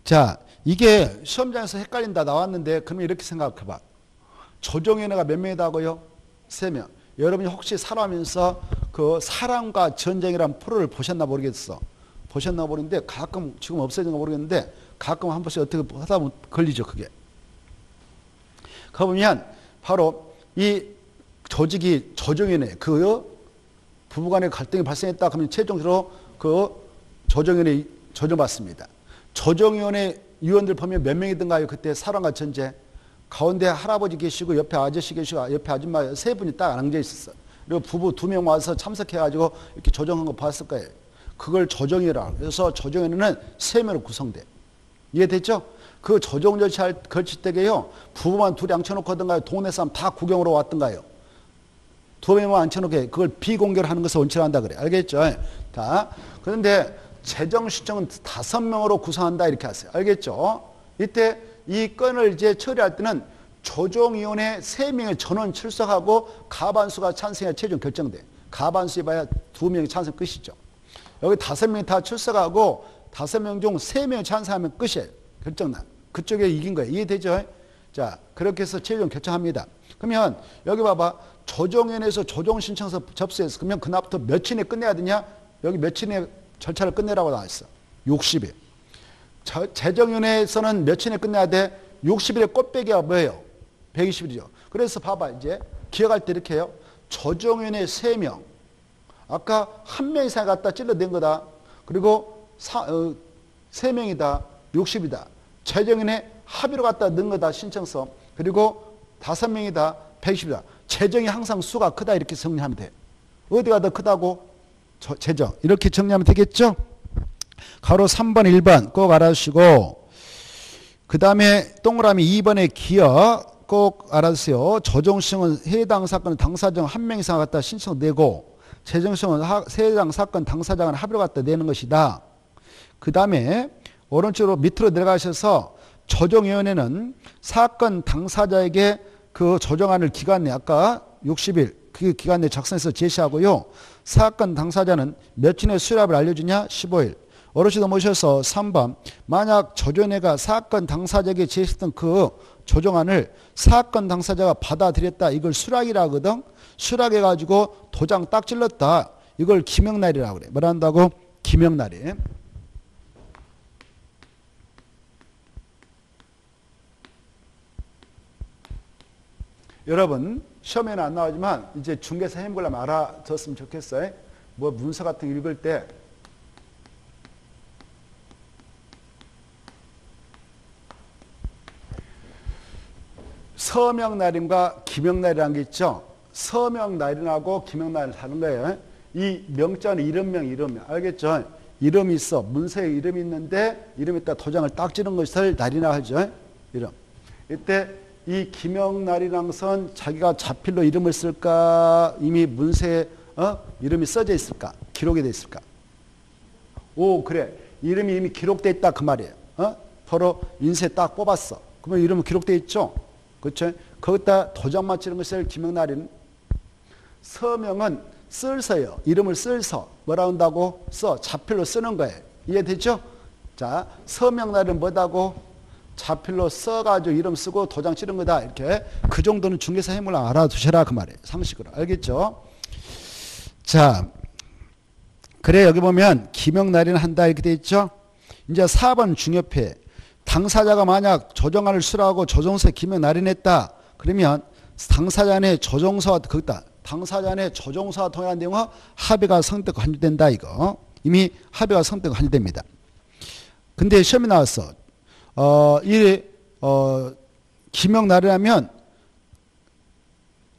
Speaker 1: 자, 이게 시험장에서 헷갈린다 나왔는데 그러면 이렇게 생각해봐. 조정위원회가 몇 명이다고요? 3명. 여러분이 혹시 살아가면서 그 사랑과 전쟁이라는 프로를 보셨나 모르겠어. 보셨나 모르겠는데 가끔 지금 없어진 거 모르겠는데 가끔 한 번씩 어떻게 하다 보면 걸리죠. 그게. 그러면 바로 이 조직이 조정위원회 그 부부간의 갈등이 발생했다 그러면 최종적으로 그 조정위원회 조정받습니다. 조정위원회 위원들 보면 몇 명이든가요? 그때 사랑과 전쟁. 가운데 할아버지 계시고 옆에 아저씨 계시고 옆에 아줌마 3분이 딱 앉아 있었어. 그리고 부부 2명 와서 참석해가지고 이렇게 조정한 거 봤을 거예요. 그걸 조정위라고. 그래서 조정위는 3명으로 구성돼. 이해됐죠? 그 조정 절차 걸칠 때게요. 부부만 둘이 앉혀놓고 하던가요? 동네 사람 다 구경으로 왔던가요? 2명만 앉혀놓게 그걸 비공개로 하는 것을 원칙으로 한다 그래. 알겠죠? 자, 그런데 재정신청은 5명으로 구성한다 이렇게 하세요. 알겠죠? 이때 이 건을 이제 처리할 때는 조정위원회 3명의 전원 출석하고 가반수가 찬성해야 최종 결정돼. 가반수 해봐야 2명이 찬성 끝이죠. 여기 5명이 다 출석하고 5명 중 3명이 찬성하면 끝이에요. 결정난. 그쪽에 이긴 거예요. 이해되죠? 자, 그렇게 해서 최종 결정합니다. 그러면 여기 봐봐. 조정위원회에서 조정신청서 접수해서 그러면 그날부터 며칠 에 끝내야 되냐? 여기 며칠 에 절차를 끝내라고 나와있어. 60일. 재정위원회에서는 며칠 에 끝내야 돼? 60일에 꽃배기가 뭐예요? 120일이죠. 그래서 봐봐. 이제 기억할 때 이렇게 해요. 조정위원회 3명. 아까 1명 이상 갖다 찔러댄 거다. 그리고 3명이다. 60이다. 재정위원회 합의로 갖다 넣은 거다. 신청서. 그리고 5명이다. 120이다. 재정이 항상 수가 크다. 이렇게 정리하면 돼. 어디가 더 크다고? 재정. 이렇게 정리하면 되겠죠? 가로 3번, 1번 꼭 알아주시고 그 다음에 동그라미 2번의 기억 꼭 알아주세요. 조정신청은 해당 사건 당사자가 1명 이상 갖다 신청 내고 재정신청은 해당 사건 당사자가 합의로 갖다 내는 것이다. 그 다음에 오른쪽으로 밑으로 내려가셔서 조정위원회는 사건 당사자에게 그 조정안을 기간 내 아까 60일 그 기간 내 작성해서 제시하고요. 사건 당사자는 며칠 내 수혈합을 알려주냐? 15일. 어르신도 모셔서 3번 만약 조정위원회가 사건 당사자에게 제시했던 그 조정안을 사건 당사자가 받아들였다. 이걸 수락이라 하거든. 수락해가지고 도장 딱 찔렀다. 이걸 기명날이라고 그래. 뭐라 한다고? 기명날이. 여러분 시험에는 안 나오지만 이제 중개사 해보려면 알아뒀으면 좋겠어요. 뭐 문서 같은 거 읽을 때 서명날인과 기명날이라는 게 있죠. 서명날인하고 기명날을 다른 거예요. 이 명자는 이름명 알겠죠? 이름이 있어. 문서에 이름이 있는데 이름에다 도장을 딱 찍는 것을 날이나 하죠. 이름. 이때 이 기명날이라는 것은 자기가 자필로 이름을 쓸까? 이미 문서에 이름이 써져 있을까? 기록이 돼 있을까? 오, 그래. 이름이 이미 기록돼 있다 그 말이에요. 바로 인쇄 딱 뽑았어. 그러면 이름은 기록돼 있죠? 그렇죠? 거기다 도장만 찍는 것을 기명날인. 서명은 쓸서예요. 이름을 쓸서. 뭐라 한다고? 자필로 쓰는 거예요. 이해되죠? 자, 서명날은 뭐다고? 자필로 써가지고 이름 쓰고 도장 찍는 거다. 이렇게. 그 정도는 중개사 해물랑 알아두셔라 그 말이에요. 상식으로. 알겠죠? 자, 그래 여기 보면 기명날인 한다 이렇게 돼 있죠. 이제 4번 중요패. 당사자가 만약 조정안을 수락하고 조정서에 기명날인했다. 그러면 당사자 내 조정서와 거기다 당사자 내 조정서와 동일한 내용은 합의가 성립되고 간주된다 이거. 이미 합의가 성립되고 간주됩니다. 근데 시험이 나왔어. 기명날인하면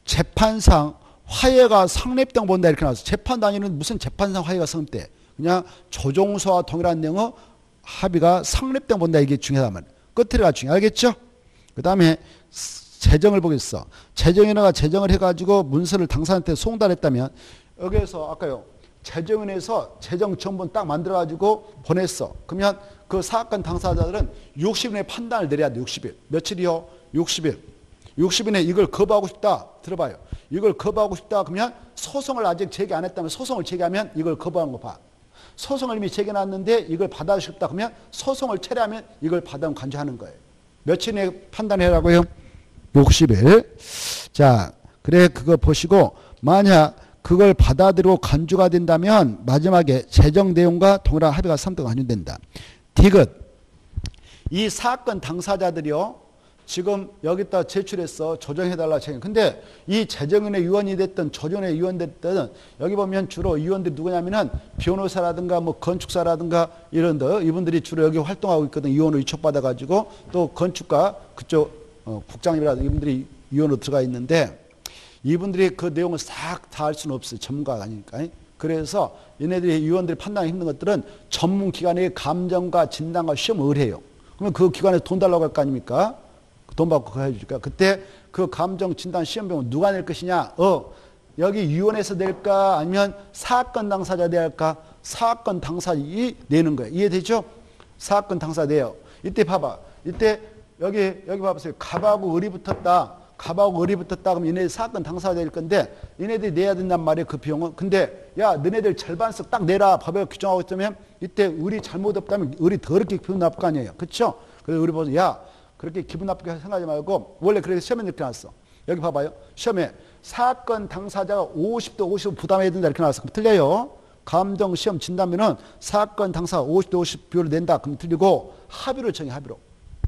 Speaker 1: 재판상 화해가 성립된 본다 이렇게 나왔어. 재판 단위는 무슨 재판상 화해가 성립돼? 그냥 조정서와 동일한 내용은 합의가 성립된 본다 이게 중요하다면 끝으로가 중요. 알겠죠? 그 다음에 재정을 보겠어. 재정인회가 재정을 해가지고 문서를 당사자한테 송달했다면 여기에서 아까요. 재정인에서 재정 전본 딱 만들어가지고 보냈어. 그러면 그 사건 당사자들은 60일 내에 판단을 내려야 돼. 60일. 며칠이요? 60일. 60일 내에 이걸 거부하고 싶다. 들어봐요. 이걸 거부하고 싶다. 그러면 소송을 아직 제기 안 했다면 소송을 제기하면 이걸 거부한 거 봐. 소송을 이미 제기해놨는데 이걸 받아주고 싶다. 그러면 소송을 철회하면 이걸 받아면 간주하는 거예요. 며칠 내에 판단해라고요? 60일. 자, 그래 그거 보시고 만약 그걸 받아들이고 간주가 된다면 마지막에 재정 내용과 동일한 합의가 성립되고 간주된다. 디귿. 이 사건 당사자들이요. 지금 여기다 제출했어. 조정해달라. 근데 이 재정인의 위원이 됐든 조정의 위원 됐든 여기 보면 주로 위원들이 누구냐면은 변호사라든가 뭐 건축사라든가 이런 데 이분들이 주로 여기 활동하고 있거든. 위원으로 위촉받아가지고 또 건축가 그쪽 국장님이라든가 이분들이 위원으로 들어가 있는데 이분들이 그 내용을 싹 다 알 수는 없어요. 전문가가 아니니까. 그래서 얘네들이 위원들이 판단하기 힘든 것들은 전문 기관의 감정과 진단과 시험을 의뢰해요. 그러면 그 기관에 돈 달라고 할 거 아닙니까? 돈 받고 그거 해주니까. 그때 그 감정 진단 시험 병은 누가 낼 것이냐? 여기 위원회에서 낼까? 아니면 사건 당사자 내야 할까? 사건 당사자이 내는 거예요. 이해되죠? 사건 당사자 내요. 이때 봐봐. 이때 여기 봐보세요. 갑하고 을이 붙었다. 갑하고 을이 붙었다. 그럼 얘네들 사건 당사자 될 건데 얘네들이 내야 된단 말이에요. 그 비용은. 근데 야 너네들 절반씩 딱 내라. 법에 규정하고 있다면 이때 을이 잘못 없다면 을이 더럽게 기분 나쁠 거 아니에요. 그렇죠? 그래서 을이 보서 야 그렇게 기분 나쁘게 생각하지 말고 원래 그렇게 시험에 이렇게 나왔어. 여기 봐봐요. 시험에 사건 당사자가 50대 50 부담해야 된다 이렇게 나왔어. 그럼 틀려요. 감정 시험 진단면은 사건 당사가 50대 50 비율을 낸다. 그럼 틀리고 합의를 정해 합의로.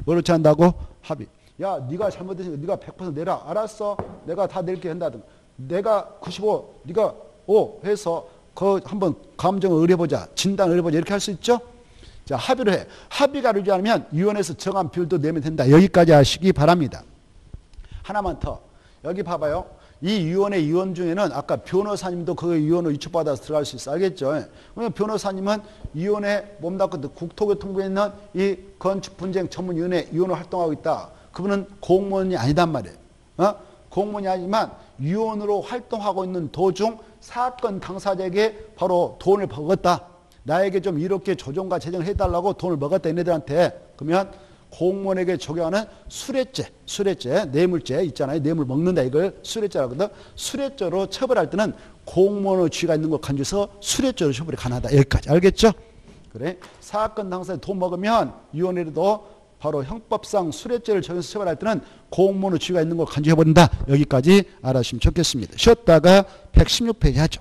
Speaker 1: 뭐로 한다고? 합의. 야 네가 잘못했으니까 네가 100% 내라. 알았어. 내가 다 낼게 한다든가. 내가 95 네가 5 해서 그 한번 감정을 의뢰보자. 진단을 의뢰보자. 이렇게 할 수 있죠. 자, 합의를 해. 합의가 이루지 않으면 위원회에서 정한 비율도 내면 된다. 여기까지 하시기 바랍니다. 하나만 더. 여기 봐봐요. 이 위원회 위원 중에는 아까 변호사님도 그 위원으로 위촉받아서 들어갈 수 있어. 알겠죠? 왜냐면 변호사님은 위원회 몸담고 국토교통부에 있는 이 건축분쟁 전문위원회 위원으로 활동하고 있다. 그분은 공무원이 아니단 말이에요. 공무원이 아니지만 위원으로 활동하고 있는 도중 사건 당사자에게 바로 돈을 먹었다. 나에게 좀 이렇게 조정과 재정을 해달라고 돈을 먹었다 얘네들한테. 그러면 공무원에게 적용하는 수뢰죄, 뇌물죄 있잖아요. 뇌물 먹는다 이걸 수뢰죄라고 하거든. 수뢰죄로 처벌할 때는 공무원의 지위가 있는 걸 간주해서 수뢰죄로 처벌이 가능하다. 여기까지 알겠죠? 그래. 사건 당사자에 돈 먹으면 위원회도 바로 형법상 수뢰죄를 적용해서 처벌할 때는 공무원의 지위가 있는 걸 간주해버린다. 여기까지 알아주시면 좋겠습니다. 쉬었다가 116페이지 하죠.